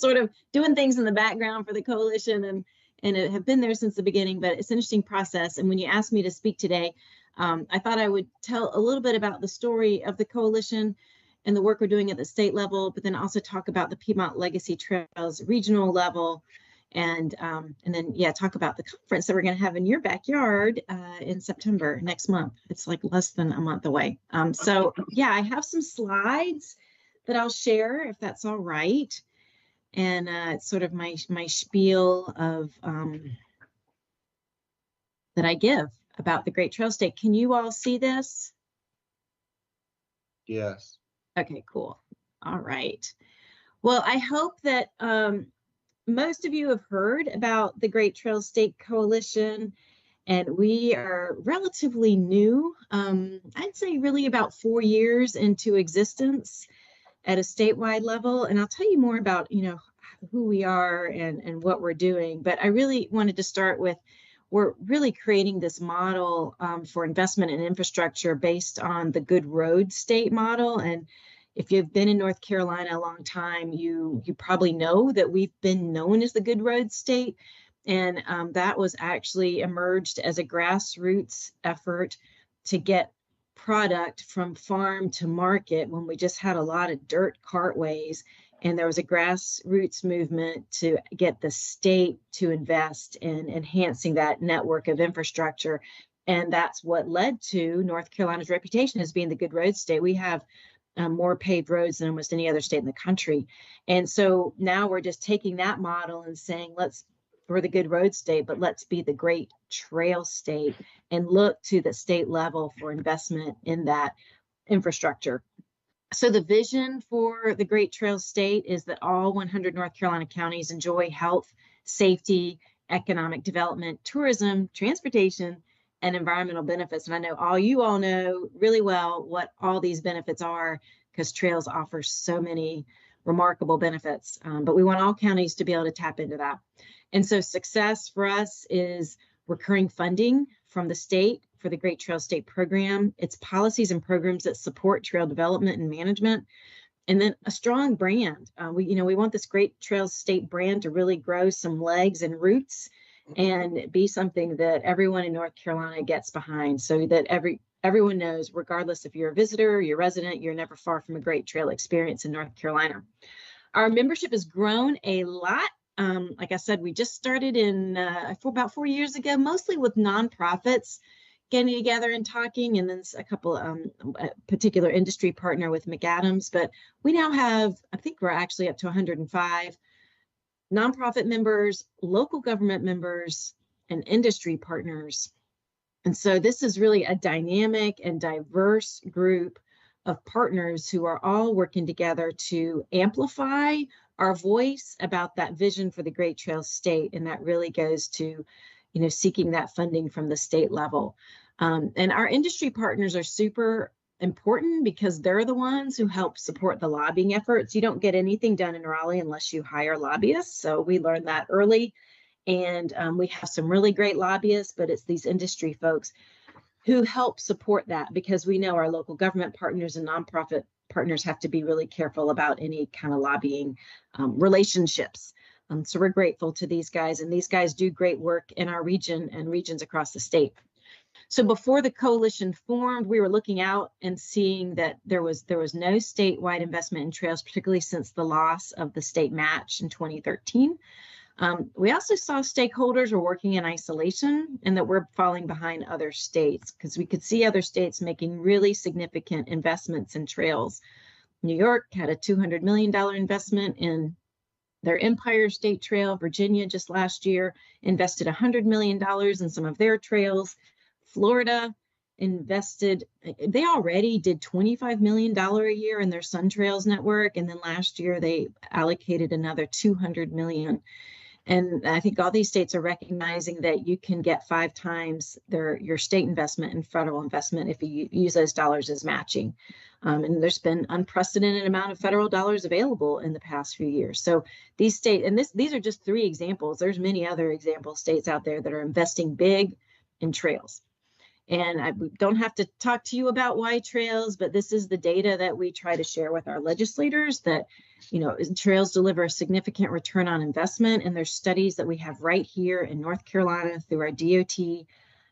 sort of doing things in the background for the coalition and it have been there since the beginning, but it's an interesting process. And when you asked me to speak today, I thought I would tell a little bit about the story of the coalition and the work we're doing at the state level, but then also talk about the Piedmont Legacy Trails regional level, and then talk about the conference that we're going to have in your backyard in September next month. It's like less than a month away. So yeah, I have some slides that I'll share if that's all right, and it's sort of my spiel of that I give about the Great Trail State. Can you all see this? Yes. Okay, cool. All right. Well, I hope that most of you have heard about the Great Trail State Coalition, and we are relatively new. I'd say really about 4 years into existence at a statewide level. And I'll tell you more about, who we are and what we're doing. But I really wanted to start with, we're really creating this model for investment in infrastructure based on the Good Road State model. And if you've been in North Carolina a long time, you probably know that we've been known as the Good Road State. And that was actually emerged as a grassroots effort to get product from farm to market when we just had a lot of dirt cartways. And there was a grassroots movement to get the state to invest in enhancing that network of infrastructure. And that's what led to North Carolina's reputation as being the Good Road State. We have more paved roads than almost any other state in the country. And so now we're just taking that model and saying, we're the good road state, but let's be the great trail state and look to the state level for investment in that infrastructure. So the vision for the Great Trail State is that all 100 North Carolina counties enjoy health, safety, economic development, tourism, transportation, and environmental benefits. And I know you all know really well what all these benefits are, because trails offer so many remarkable benefits. But we want all counties to be able to tap into that. And so success for us is recurring funding from the state for the Great Trail State program. It's policies and programs that support trail development and management. And then a strong brand. We want this Great Trail State brand to really grow some legs and roots and be something that everyone in North Carolina gets behind, so that everyone knows, regardless if you're a visitor, you're a resident, you're never far from a great trail experience in North Carolina. Our membership has grown a lot. Like I said, we just started for about 4 years ago, mostly with nonprofits getting together and talking, and then a couple a particular industry partner with McAdams. But we now have, I think we're actually up to 105 nonprofit members, local government members, and industry partners. And so this is really a dynamic and diverse group of partners who are all working together to amplify our voice about that vision for the Great Trail State. And that really goes to, seeking that funding from the state level. And our industry partners are super important because they're the ones who help support the lobbying efforts. You don't get anything done in Raleigh unless you hire lobbyists. So we learned that early. And we have some really great lobbyists, but it's these industry folks who help support that, because we know our local government partners and nonprofit partners have to be really careful about any kind of lobbying relationships. So we're grateful to these guys, and these guys do great work in our region and regions across the state. So before the coalition formed, we were looking out and seeing that there was no statewide investment in trails, particularly since the loss of the state match in 2013. We also saw stakeholders were working in isolation, and that we're falling behind other states, because we could see other states making really significant investments in trails. New York had a $200 million investment in their Empire State Trail. Virginia just last year invested $100 million in some of their trails. Florida invested, they already did $25 million a year in their Sun Trails network. And then last year they allocated another $200 million. And I think all these states are recognizing that you can get 5 times your state investment and federal investment if you use those dollars as matching. And there's been unprecedented amount of federal dollars available in the past few years. So these states, and these are just 3 examples. There's many other example states out there that are investing big in trails. And I don't have to talk to you about why trails, but this is the data that we try to share with our legislators, that, trails deliver a significant return on investment. And there's studies that we have right here in North Carolina through our DOT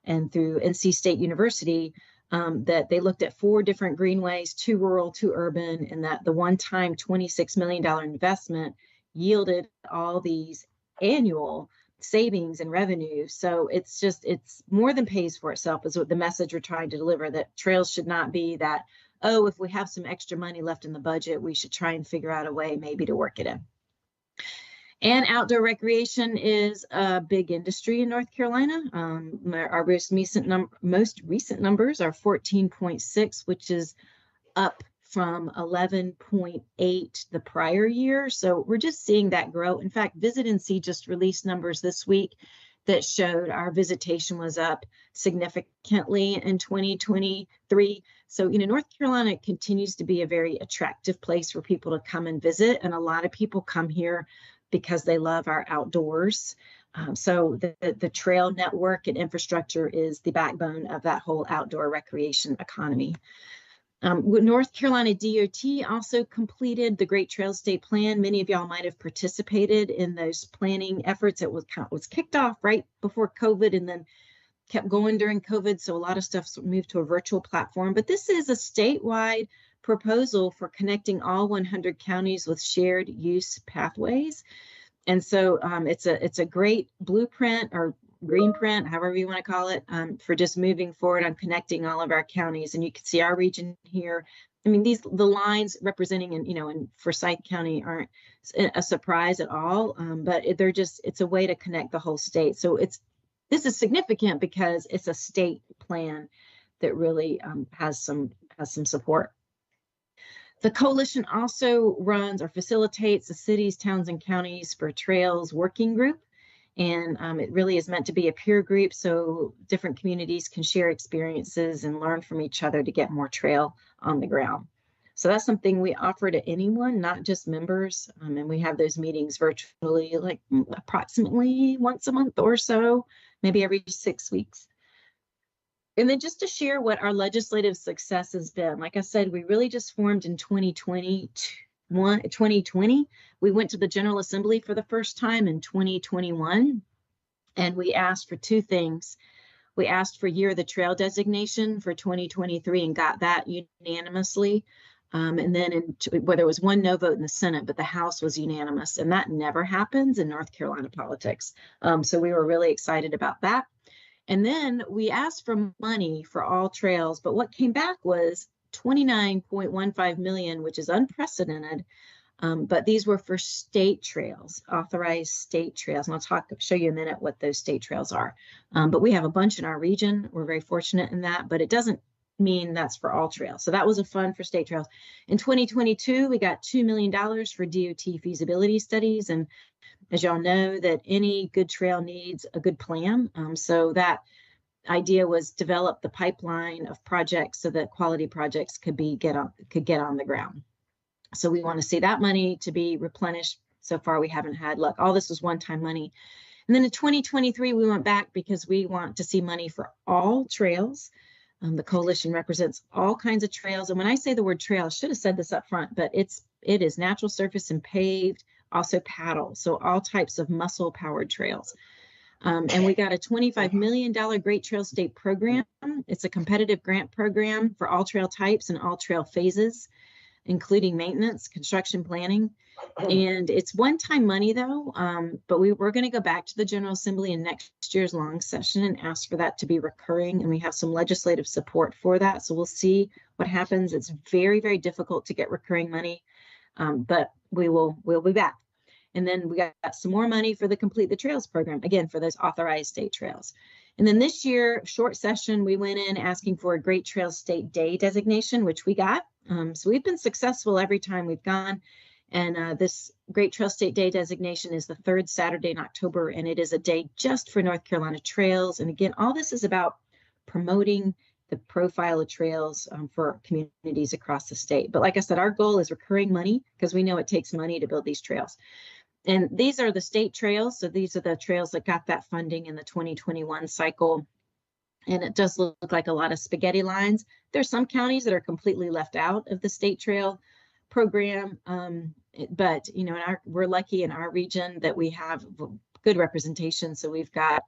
and through NC State University, that they looked at 4 different greenways, 2 rural, 2 urban, and that the one-time $26 million investment yielded all these annual savings and revenue. So it's more than pays for itself, is what the message we're trying to deliver, that trails should not be that, oh, if we have some extra money left in the budget, we should try and figure out a way maybe to work it in. And outdoor recreation is a big industry in North Carolina. Our most recent numbers are 14.6, which is up from 11.8 the prior year. So we're just seeing that grow. In fact, Visit NC just released numbers this week that showed our visitation was up significantly in 2023. So, North Carolina continues to be a very attractive place for people to come and visit. And a lot of people come here because they love our outdoors. So the trail network and infrastructure is the backbone of that whole outdoor recreation economy. North Carolina DOT also completed the Great Trail State Plan. Many of y'all might have participated in those planning efforts. It was kicked off right before COVID and then kept going during COVID. So a lot of stuff moved to a virtual platform. But this is a statewide proposal for connecting all 100 counties with shared use pathways. And so it's a great blueprint or green print, however you want to call it, for just moving forward on connecting all of our counties. And you can see our region here I mean, the lines representing in Forsyth County aren't a surprise at all, but it's a way to connect the whole state. So this is significant because it's a state plan that really has some support. The coalition also runs or facilitates the cities, towns, and counties for trails working group. And it really is meant to be a peer group so different communities can share experiences and learn from each other to get more trail on the ground. So that's something we offer to anyone, not just members. And we have those meetings virtually, like approximately once a month or so, maybe every 6 weeks. And then just to share what our legislative success has been. Like I said, we really just formed in 2020. We went to the General Assembly for the first time in 2021, and we asked for two things. We asked for Year of the Trail designation for 2023 and got that unanimously. And then there was one no vote in the Senate, but the House was unanimous, and that never happens in North Carolina politics. So we were really excited about that. And then we asked for money for all trails, but what came back was $29.15 million, which is unprecedented. But these were for state trails, authorized state trails. And I'll show you in a minute what those state trails are. But we have a bunch in our region. We're very fortunate in that, but it doesn't mean that's for all trails. So that was a fund for state trails. In 2022, we got $2 million for DOT feasibility studies. And as y'all know, that any good trail needs a good plan. So that idea was develop the pipeline of projects so that quality projects could get on the ground. So we want to see that money to be replenished. So far, we haven't had luck. All this was one-time money. And then in 2023, we went back because we want to see money for all trails. The coalition represents all kinds of trails. And when I say the word trail, I should have said this up front, but it is natural surface and paved, also paddle. So all types of muscle-powered trails. And we got a $25 million Great Trail State program. It's a competitive grant program for all trail types and all trail phases, including maintenance, construction, planning. And it's one-time money though, but we're going to go back to the General Assembly in next year's long session and ask for that to be recurring. And we have some legislative support for that. So we'll see what happens. It's very, very difficult to get recurring money, but we'll be back. And then we got some more money for the Complete the Trails program, again, for those authorized state trails. And then this year, short session, we went in asking for a Great Trail State Day designation, which we got. So we've been successful every time we've gone. And this Great Trail State Day designation is the third Saturday in October, and it is a day just for North Carolina trails. And again, all this is about promoting the profile of trails for communities across the state. But like I said, our goal is recurring money because we know it takes money to build these trails. And these are the state trails. So these are the trails that got that funding in the 2021 cycle. And it does look like a lot of spaghetti lines. There's some counties that are completely left out of the state trail program. But, you know, we're lucky in our region that we have good representation. So we've got,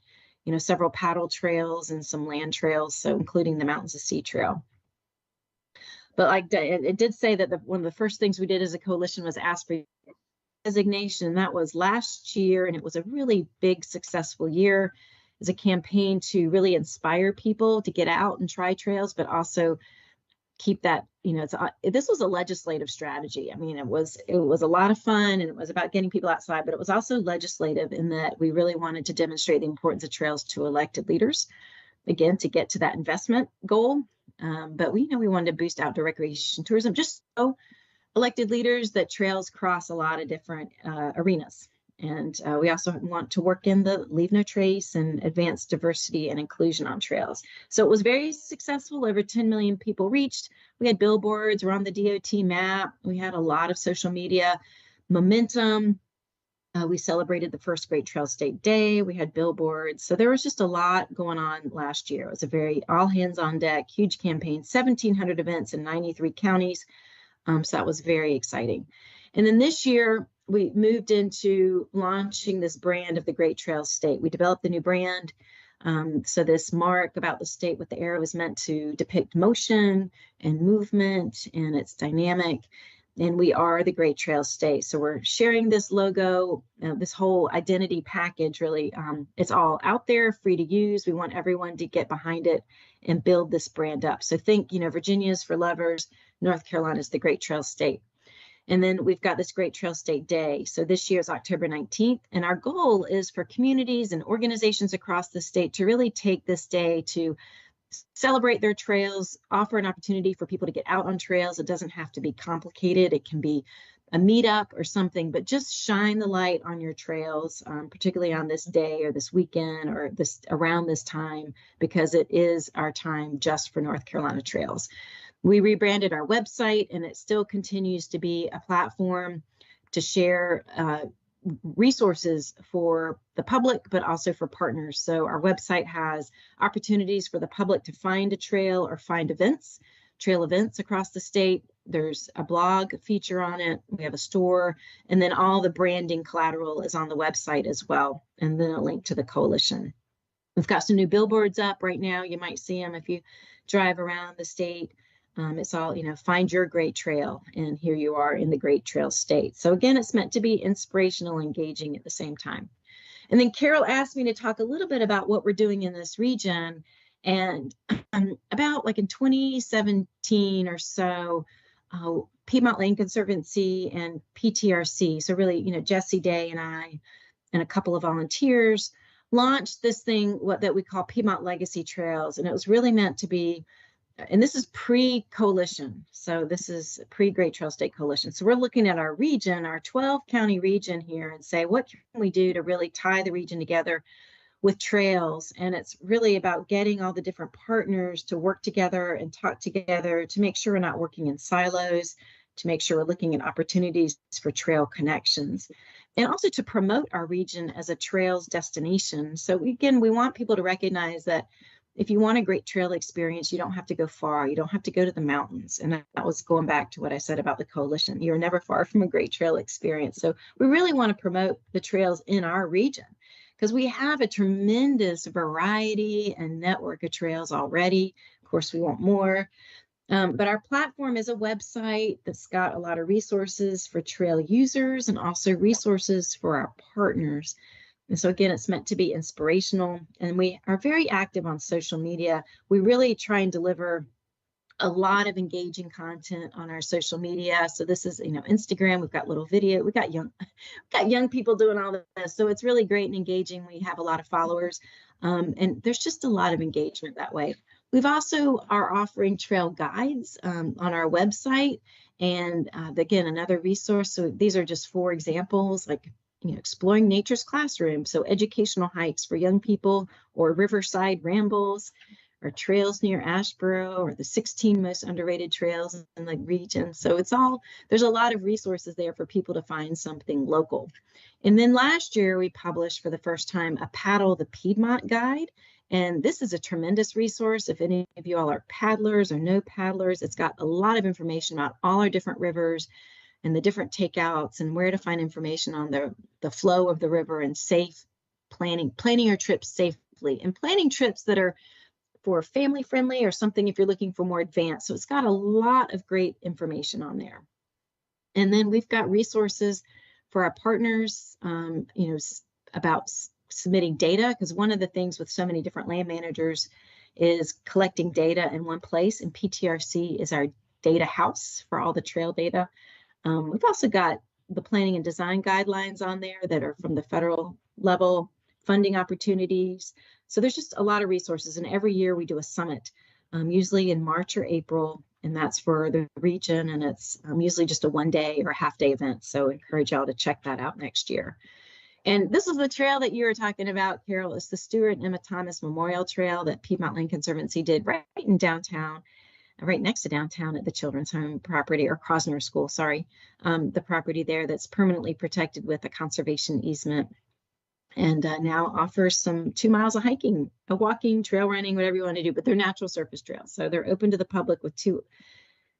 you know, several paddle trails and some land trails, so including the Mountains of Sea Trail. But like it did say that one of the first things we did as a coalition was ask for designation. That was last year, and it was a really big, successful year as a campaign to really inspire people to get out and try trails, but also keep that, you know, this was a legislative strategy. I mean, it was a lot of fun, and it was about getting people outside, but it was also legislative in that we really wanted to demonstrate the importance of trails to elected leaders, again, to get to that investment goal. But we wanted to boost outdoor recreation tourism, just so elected leaders that trails cross a lot of different arenas. And we also want to work in the leave no trace and advance diversity and inclusion on trails. So it was very successful. Over 10 million people reached. We had billboards, we're on the DOT map. We had a lot of social media momentum. We celebrated the first Great Trail State Day. We had billboards. So there was just a lot going on last year. It was a very all hands on deck, huge campaign, 1,700 events in 93 counties. So that was very exciting. And then this year, we moved into launching this brand of the Great Trail State. We developed the new brand. So this mark about the state with the arrow is meant to depict motion and movement, and it's dynamic. And we are the Great Trail State. So we're sharing this logo, this whole identity package, really. It's all out there, free to use. We want everyone to get behind it and build this brand up. So think, Virginia's for lovers, North Carolina's the Great Trail State. And then we've got this Great Trail State Day. So this year is October 19th. And our goal is for communities and organizations across the state to really take this day to celebrate their trails, offer an opportunity for people to get out on trails. It doesn't have to be complicated. It can be a meetup or something, but just shine the light on your trails, particularly on this day or this weekend or around this time, because it is our time just for North Carolina trails. We rebranded our website, and it still continues to be a platform to share resources for the public, but also for partners. So our website has opportunities for the public to find a trail or find trail events across the state. There's a blog feature on it. We have a store, and then all the branding collateral is on the website as well. And then a link to the coalition. We've got some new billboards up right now. You might see them if you drive around the state. It's all, find your great trail. And here you are in the Great Trail State. So again, it's meant to be inspirational, engaging at the same time. And then Carol asked me to talk a little bit about what we're doing in this region. And about like in 2017 or so, Piedmont Land Conservancy and PTRC, so really, Jesse Day and I and a couple of volunteers launched this thing that we call Piedmont Legacy Trails. And it was really meant to be, and this is pre-coalition. So this is pre-Great Trail State Coalition. So we're looking at our region, our 12-county region here, and say, what can we do to really tie the region together with trails? And it's really about getting all the different partners to work together and talk together to make sure we're not working in silos, to make sure we're looking at opportunities for trail connections, and also to promote our region as a trails destination. So again, we want people to recognize that if you want a great trail experience, you don't have to go far. You don't have to go to the mountains. And that was going back to what I said about the coalition. You're never far from a great trail experience. So we really want to promote the trails in our region because we have a tremendous variety and network of trails already. Of course, we want more. But our platform is a website that's got a lot of resources for trail users and also resources for our partners. And so again, it's meant to be inspirational, and we are very active on social media. We really try and deliver a lot of engaging content on our social media. So this is, Instagram, we've got little video, we've got young people doing all this. So it's really great and engaging. We have a lot of followers, and there's just a lot of engagement that way. We've also are offering trail guides on our website. And again, another resource. So these are just 4 examples, like exploring nature's classroom. So educational hikes for young people, or riverside rambles, or trails near Asheboro, or the 16 most underrated trails in the region. So there's a lot of resources there for people to find something local. And then last year we published for the first time a Paddle the Piedmont guide. And this is a tremendous resource. If any of you all are paddlers or no paddlers, it's got a lot of information about all our different rivers and the different takeouts and where to find information on the flow of the river and safe planning your trips safely, and planning trips that are for family friendly or something if you're looking for more advanced. So it's got a lot of great information on there. And then we've got resources for our partners, about submitting data, because one of the things with so many different land managers is collecting data in one place, and PTRC is our data house for all the trail data. We've also got the planning and design guidelines on there that are from the federal level, funding opportunities. So there's just a lot of resources. And every year we do a summit, usually in March or April, and that's for the region. And it's usually just a 1-day or a half-day event. So I encourage y'all to check that out next year. And this is the trail that you were talking about, Carol. It's the Stuart and Emma Thomas Memorial Trail that Piedmont Land Conservancy did right in downtown. Right next to downtown at the Children's Home property, or Crosner School, sorry, the property there that's permanently protected with a conservation easement, and now offers some 2 miles of hiking, a walking, trail running, whatever you want to do, but they're natural surface trails. So they're open to the public with 2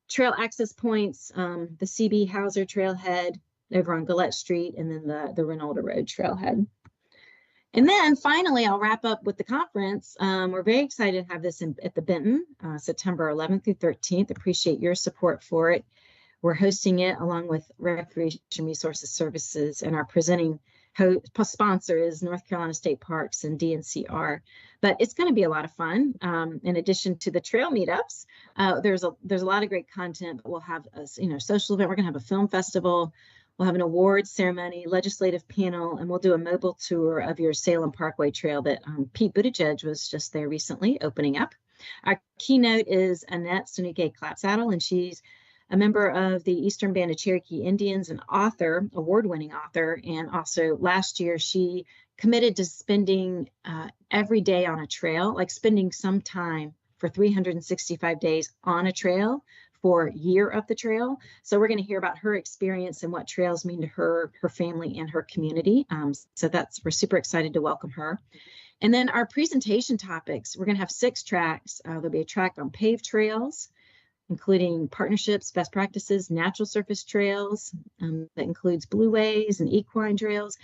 trail access points, the CB Hauser Trailhead over on Gillette Street, and then the Reynolda Road Trailhead. And then finally, I'll wrap up with the conference. We're very excited to have this at the Benton, September 11th through 13th. Appreciate your support for it. We're hosting it along with Recreation Resources Services, and our presenting sponsor is North Carolina State Parks and DNCR, but it's going to be a lot of fun. In addition to the trail meetups, there's a lot of great content. We'll have a social event. We're going to have a film festival. We'll have an awards ceremony, legislative panel, and we'll do a mobile tour of your Salem Parkway Trail that Pete Buttigieg was just there recently opening up. Our keynote is Annette Sunike-Clapsaddle, and she's a member of the Eastern Band of Cherokee Indians, an author, award-winning author, and also last year she committed to spending every day on a trail, like spending some time for 365 days on a trail for year of the trail. So we're going to hear about her experience and what trails mean to her, her family, and her community. So we're super excited to welcome her. And then our presentation topics, we're going to have 6 tracks. There'll be a track on paved trails, including partnerships, best practices, natural surface trails, that includes blueways and equine trails,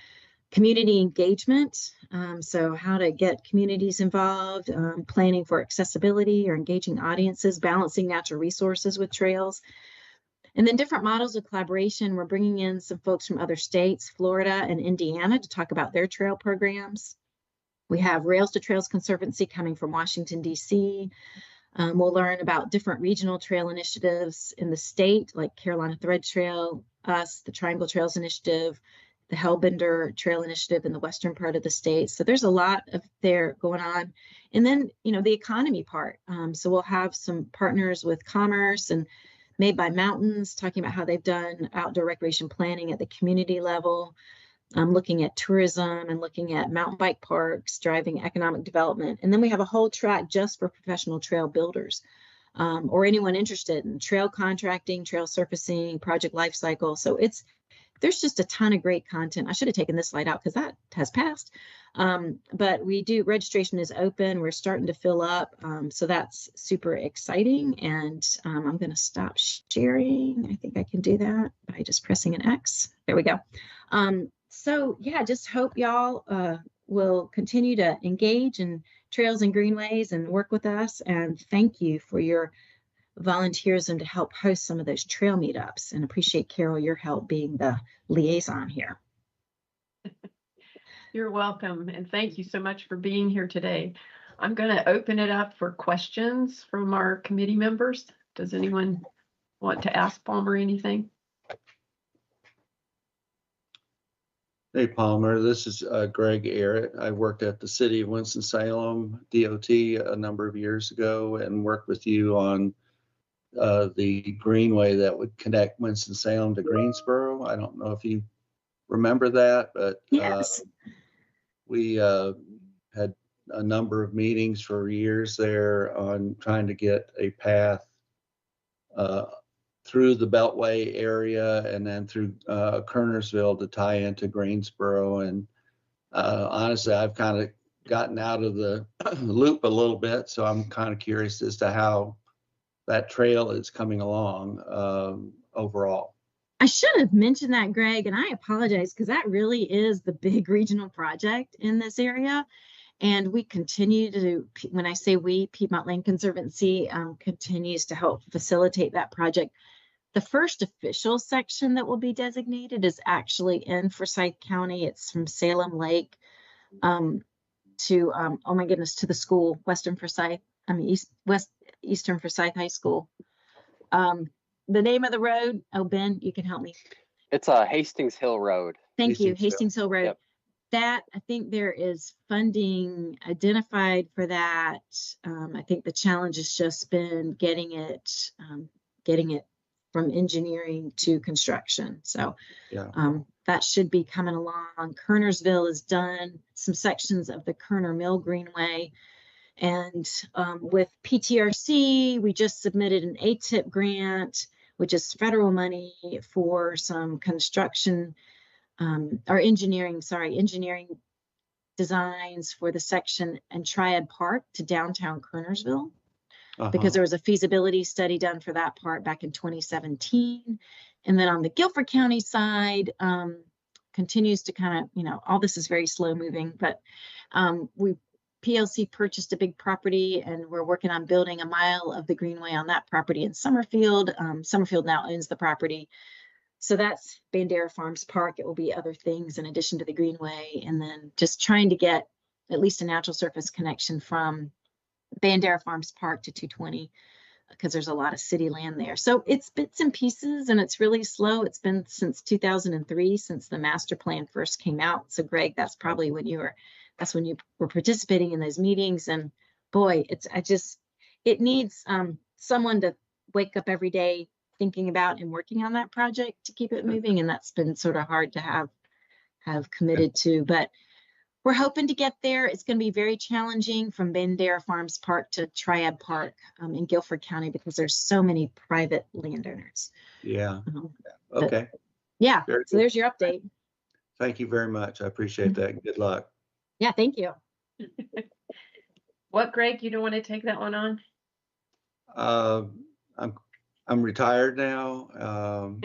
community engagement, so how to get communities involved, planning for accessibility or engaging audiences, balancing natural resources with trails, and then different models of collaboration. We're bringing in some folks from other states, Florida and Indiana, to talk about their trail programs. We have Rails to Trails Conservancy coming from Washington, D.C. We'll learn about different regional trail initiatives in the state, like Carolina Thread Trail, the Triangle Trails Initiative, the Hellbender Trail Initiative in the western part of the state. So there's a lot of there going on. And then, the economy part. So we'll have some partners with Commerce and Made by Mountains, talking about how they've done outdoor recreation planning at the community level, looking at tourism and looking at mountain bike parks, driving economic development. And then we have a whole track just for professional trail builders, or anyone interested in trail contracting, trail surfacing, project life cycle. So there's just a ton of great content. I should have taken this slide out because that has passed. But registration is open. We're starting to fill up. So that's super exciting. And I'm going to stop sharing. I think I can do that by just pressing an X. There we go. So yeah, just hope y'all will continue to engage in trails and greenways and work with us. And thank you for your volunteerism to help host some of those trail meetups, and appreciate, Carol, your help being the liaison here. You're welcome, and thank you so much for being here today. I'm going to open it up for questions from our committee members. Does anyone want to ask Palmer anything? Hey, Palmer, this is Greg Arrett. I worked at the city of Winston-Salem DOT a number of years ago and worked with you on the greenway that would connect Winston-Salem to Greensboro. I don't know if you remember that, but Yes. We had a number of meetings for years there on trying to get a path through the Beltway area and then through Kernersville to tie into Greensboro. And honestly, I've kind of gotten out of the loop a little bit, so I'm kind of curious as to how that trail is coming along overall. I should have mentioned that, Greg, and I apologize because that really is the big regional project in this area. And we continue to, when I say we, Piedmont Land Conservancy continues to help facilitate that project. The first official section that will be designated is actually in Forsyth County. It's from Salem Lake to, oh my goodness, to the school, Eastern Forsyth High School. The name of the road, oh, Ben, you can help me. It's Hastings Hill Road. Thank you, Hastings Hill Road. Yep. That, I think there is funding identified for that. I think the challenge has just been getting it from engineering to construction. So yeah, that should be coming along. Kernersville is done, some sections of the Kerner Mill Greenway. And with PTRC, we just submitted an ATIP grant, which is federal money for some construction or engineering designs for the section and Triad Park to downtown Kernersville, because there was a feasibility study done for that part back in 2017. And then on the Guilford County side, continues to kind of, all this is very slow moving, but PLC purchased a big property and we're working on building a mile of the greenway on that property in Summerfield. Summerfield now owns the property. So that's Bandera Farms Park. It will be other things in addition to the Greenway, and then just trying to get at least a natural surface connection from Bandera Farms Park to 220, because there's a lot of city land there. So it's bits and pieces, and it's really slow. It's been since 2003, since the master plan first came out. So Greg, that's probably when you were participating in those meetings. And boy, it needs someone to wake up every day thinking about and working on that project to keep it moving. And that's been sort of hard to have committed to, but we're hoping to get there. It's going to be very challenging from Bandera Farms Park to Triad Park in Guilford County, because there's so many private landowners. Yeah. Okay. Yeah. Very So good. there's your update. Thank you very much. I appreciate that. Good luck. Yeah. Thank you. What, Greg? You don't want to take that one on? I'm retired now.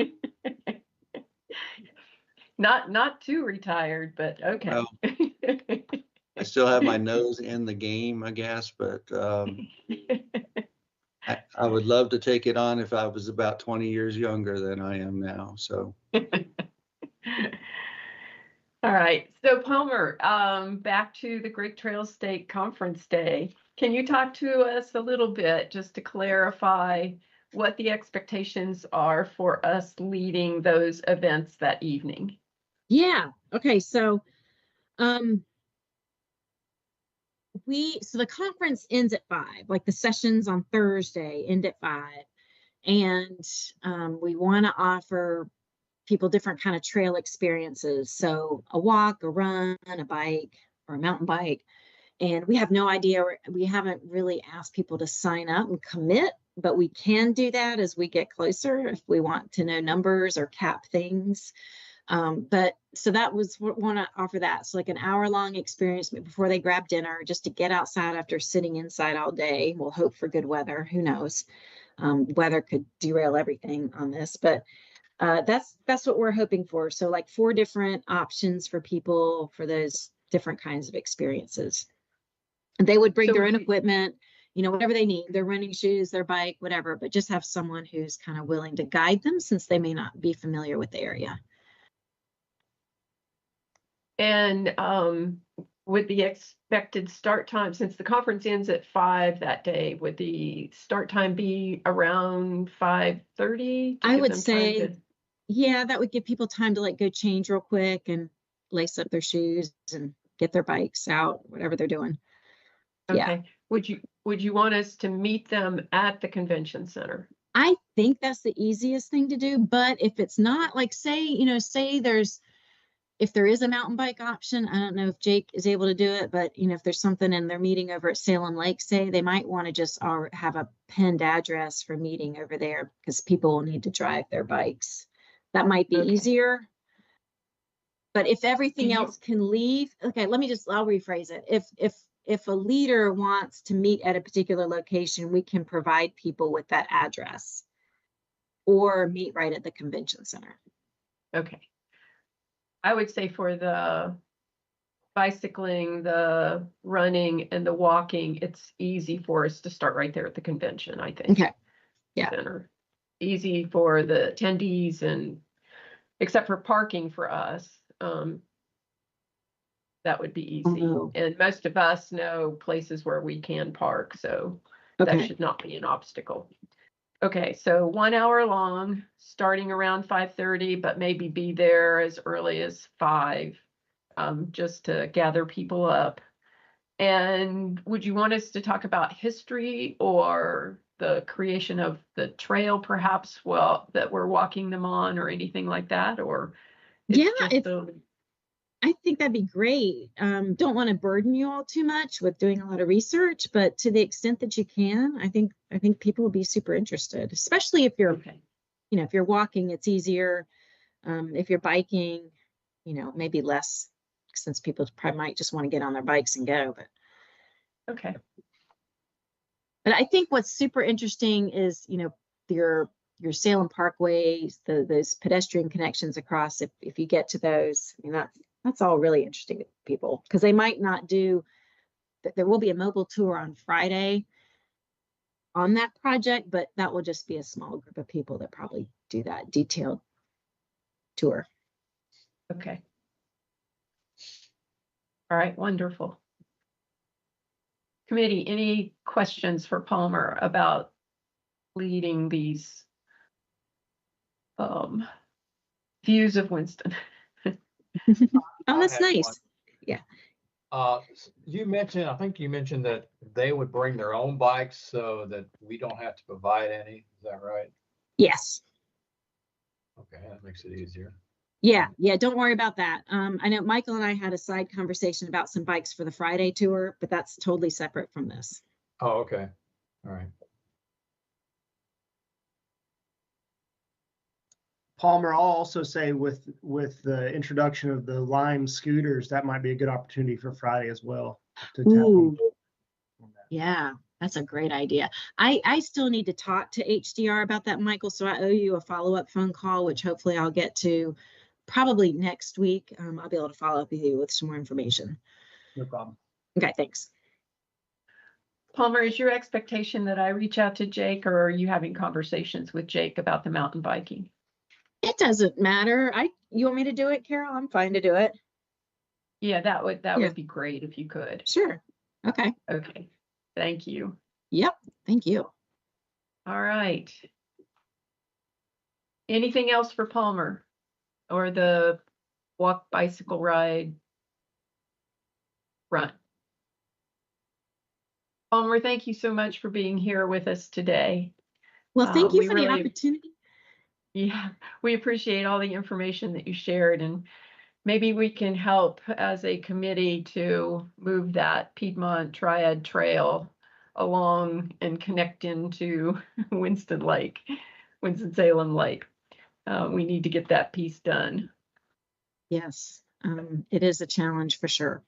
Not too retired, but okay. Well, I still have my nose in the game, I guess, but I would love to take it on if I was about 20 years younger than I am now. So. All right. So Palmer, back to the Great Trails State Conference Day. Can you talk to us a little bit just to clarify what the expectations are for us leading those events that evening? Yeah. Okay. So, the conference ends at 5, like the sessions on Thursday end at 5. And, we want to offer people different kind of trail experiences. So a walk, a run, a bike, or a mountain bike. And we have no idea, we haven't really asked people to sign up and commit, but we can do that as we get closer if we want to know numbers or cap things. But so that was what want to offer that. So like an hour-long experience before they grab dinner, just to get outside after sitting inside all day. We'll hope for good weather. Who knows? Weather could derail everything on this, but that's what we're hoping for. So like 4 different options for people for those different kinds of experiences. And they would bring their own equipment, whatever they need, their running shoes, their bike, whatever, but just have someone who's kind of willing to guide them, since they may not be familiar with the area. And would the expected start time, since the conference ends at 5 that day, would the start time be around 5:30? I would say, yeah, that would give people time to like go change real quick and lace up their shoes and get their bikes out, whatever they're doing. Okay. Yeah. Would you want us to meet them at the convention center? I think that's the easiest thing to do. But if it's not, like say if there is a mountain bike option, I don't know if Jake is able to do it, but if there's something and they're meeting over at Salem Lake, say, they might want to just have a pinned address for meeting over there, because people will need to drive their bikes. That might be easier. But if everything else can leave, okay, I'll rephrase it. If a leader wants to meet at a particular location, we can provide people with that address or meet right at the convention center. Okay. I would say for the bicycling, the running, and the walking, it's easy for us to start right there at the convention, I think. Okay. Yeah. Center. Easy for the attendees, and except for parking for us, that would be easy. Oh. And most of us know places where we can park, so Okay. that should not be an obstacle. Okay, so 1 hour long, starting around 5:30, but maybe be there as early as 5, just to gather people up. And would you want us to talk about history or the creation of the trail, perhaps, that we're walking them on, or anything like that? Or I think that'd be great. Don't want to burden you all too much with doing a lot of research, but to the extent that you can, I think people will be super interested, especially if you're, if you're walking, it's easier. If you're biking, maybe less, since people probably might just want to get on their bikes and go. But okay. But I think what's super interesting is, your Salem Parkways, those pedestrian connections across. If you get to those, that's all really interesting to people, because they might not do that. There will be a mobile tour on Friday on that project, but that will just be a small group of people that probably do that detailed tour. Okay. All right, wonderful. Committee, any questions for Palmer about leading these views of Winston? Oh, I that's had one. nice. Yeah. You mentioned, I think you mentioned that they would bring their own bikes so that we don't have to provide any. Is that right? Yes. Okay, that makes it easier. Yeah. Yeah. Don't worry about that. I know Michael and I had a side conversation about some bikes for the Friday tour, but that's totally separate from this. Oh, okay. All right. Palmer, I'll also say with the introduction of the Lime scooters, that might be a good opportunity for Friday as well. To tap Ooh. on that. Yeah, that's a great idea. I still need to talk to HDR about that, Michael. So I owe you a follow-up phone call, which hopefully I'll get to probably next week. I'll be able to follow up with you with some more information. No problem. Okay, thanks. Palmer, is your expectation that I reach out to Jake, or are you having conversations with Jake about the mountain biking? It doesn't matter. You want me to do it, Carol? I'm fine to do it. Yeah, that Yeah. would be great if you could. Sure. Okay. Okay, thank you. Yep. Thank you. All right. Anything else for Palmer or the walk, bicycle ride, run? Palmer, thank you so much for being here with us today. Well, thank you we for the really- opportunity. Yeah, we appreciate all the information that you shared, and maybe we can help as a committee to move that Piedmont Triad Trail along and connect into Winston-Salem Lake. We need to get that piece done. Yes, it is a challenge for sure.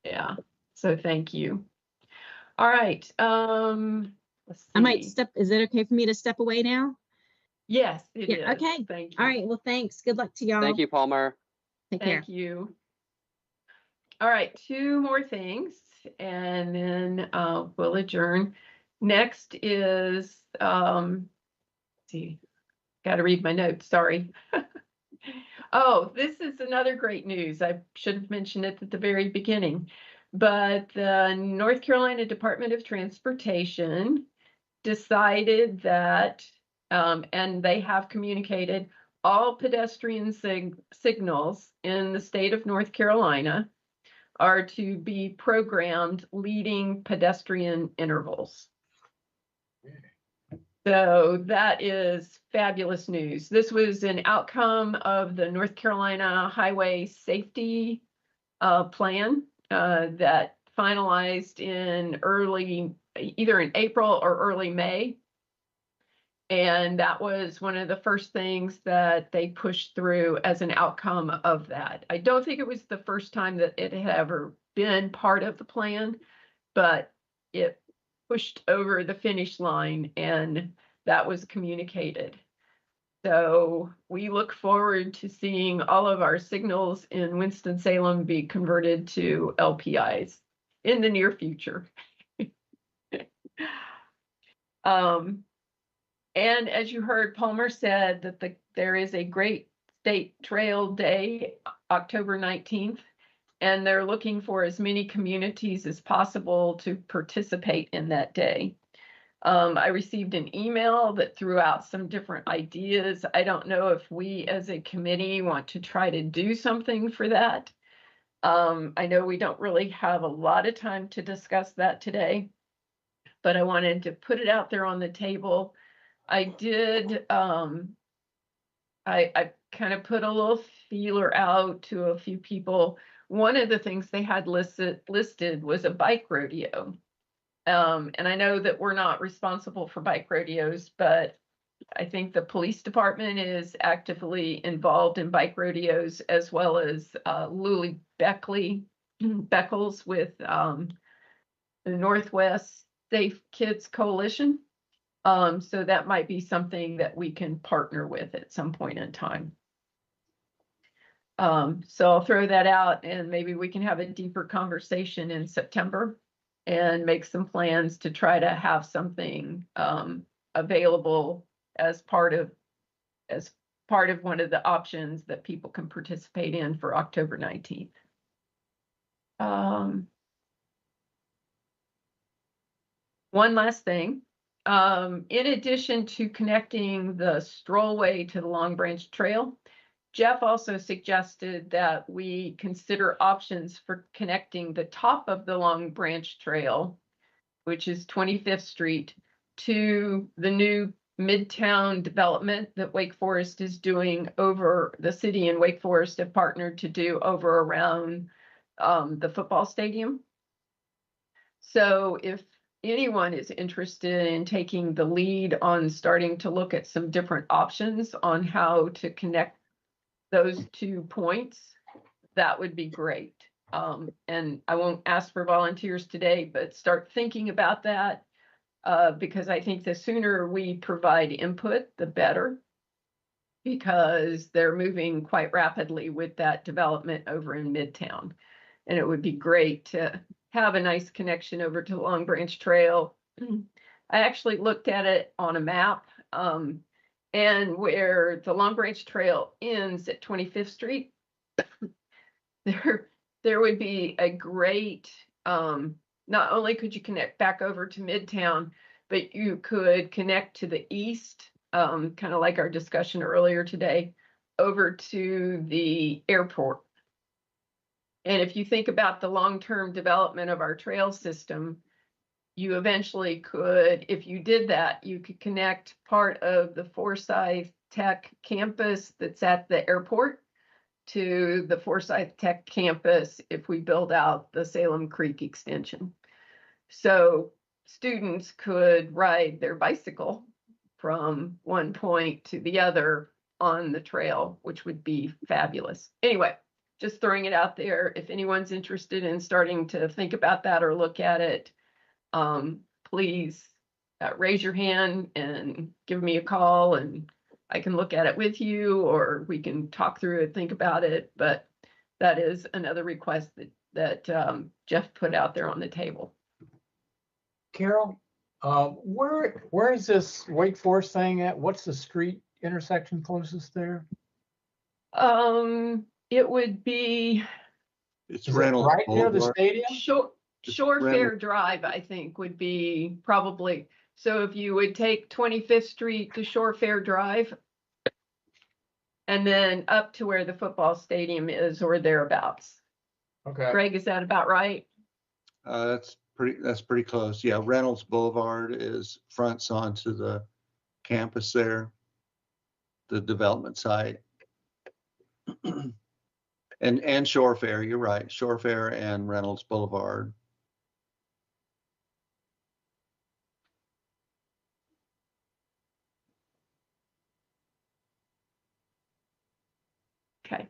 Yeah, so thank you. All right, let's see. I might step, is it okay for me to step away now? Yes, it is. Yeah, okay. Thank you. All right, well, thanks. Good luck to y'all. Thank you, Palmer. Take care. Thank you. All right, two more things, and then we'll adjourn. Next is, let's see, got to read my notes, sorry. Oh, this is another great news. I should have mentioned it at the very beginning, but the North Carolina Department of Transportation decided that, and they have communicated, all pedestrian signals in the state of North Carolina are to be programmed leading pedestrian intervals. So that is fabulous news. This was an outcome of the North Carolina Highway Safety Plan that finalized in either in April or early May. And that was one of the first things that they pushed through as an outcome of that. I don't think it was the first time that it had ever been part of the plan, but it pushed over the finish line and that was communicated. So we look forward to seeing all of our signals in Winston-Salem be converted to LPIs in the near future. And as you heard, Palmer said that there is a Great State Trail Day, October 19th, and they're looking for as many communities as possible to participate in that day. I received an email that threw out some different ideas. I don't know if we as a committee want to try to do something for that. I know we don't really have a lot of time to discuss that today, but I wanted to put it out there on the table. I did, I kind of put a little feeler out to a few people. One of the things they had listed was a bike rodeo. And I know that we're not responsible for bike rodeos, but I think the police department is actively involved in bike rodeos, as well as Luli Beckles with the Northwest Safe Kids Coalition. So that might be something that we can partner with at some point in time. So I'll throw that out and maybe we can have a deeper conversation in September and make some plans to try to have something available as part part of one of the options that people can participate in for October 19th. One last thing. In addition to connecting the strollway to the Long Branch Trail, Jeff also suggested that we consider options for connecting the top of the Long Branch Trail, which is 25th Street, to the new Midtown development that Wake Forest is doing over, the city and Wake Forest have partnered to do over around the football stadium. So if anyone is interested in taking the lead on starting to look at some different options on how to connect those 2 points, that would be great. And I won't ask for volunteers today, but start thinking about that because I think the sooner we provide input, the better, because they're moving quite rapidly with that development over in Midtown. And it would be great to have a nice connection over to Long Branch Trail. I actually looked at it on a map, and where the Long Branch Trail ends at 25th Street, there would be a great, not only could you connect back over to Midtown, but you could connect to the east, kind of like our discussion earlier today, over to the airport. And if you think about the long-term development of our trail system, you eventually could, if you did that, you could connect part of the Forsyth Tech campus that's at the airport to the Forsyth Tech campus if we build out the Salem Creek extension. So students could ride their bicycle from one point to the other on the trail, which would be fabulous. Anyway, just throwing it out there. If anyone's interested in starting to think about that or look at it, please raise your hand and give me a call, and I can look at it with you, or we can talk through it, think about it. But that is another request that Jeff put out there on the table. Carol, where is this Wake Forest thing at? What's the street intersection closest there? It would be It's Is it Reynolds right near the Boulevard. stadium? Shore Reynolds. Fair Drive, I think, would be probably. So if you would take 25th Street to Shore Fair Drive, and then up to where the football stadium is or thereabouts. Okay. Greg, is that about right? That's pretty close. Yeah, Reynolds Boulevard is fronts onto the campus there, the development site. And Shore Fair, you're right, Shore Fair and Reynolds Boulevard. Okay.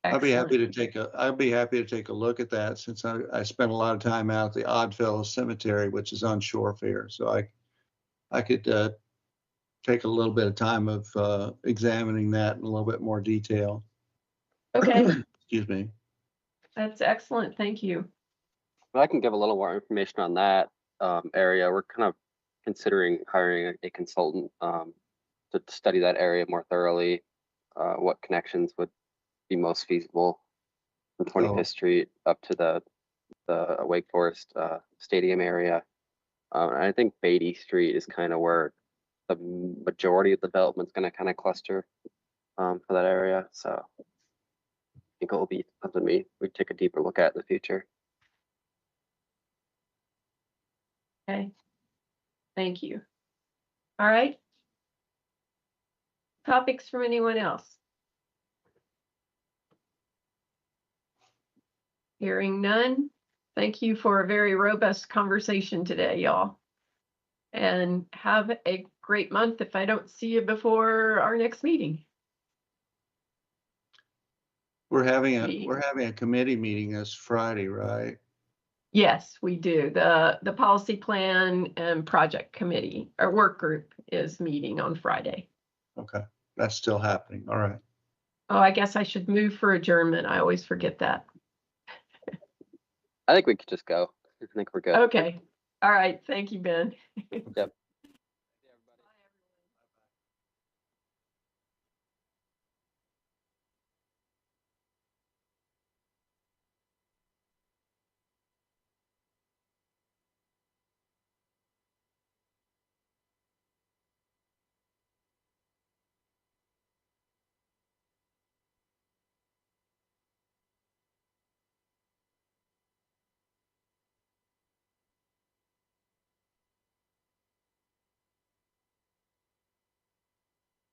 I'd be happy to Excellent. take a look at that, since I spent a lot of time out at the Oddfellows Cemetery, which is on Shore Fair. So I could take a little bit of time of examining that in a little bit more detail. Okay, Excuse me. that's excellent. Thank you. But I can give a little more information on that area. We're kind of considering hiring a consultant to study that area more thoroughly, what connections would be most feasible from 25th Street up to the Wake Forest Stadium area. And I think Beatty Street is kind of where the majority of development's going to kind of cluster for that area. So I think it will be something we take a deeper look at in the future. Okay. Thank you. All right. Topics from anyone else? Hearing none. Thank you for a very robust conversation today, y'all. And have a great month if I don't see you before our next meeting. We're having a committee meeting this Friday, right? Yes, we do. The policy plan and project committee, our work group, is meeting on Friday. Okay, that's still happening. All right. Oh, I guess I should move for adjournment. I always forget that. I think we could just go. I think we're good. Okay. All right. Thank you, Ben. Yep.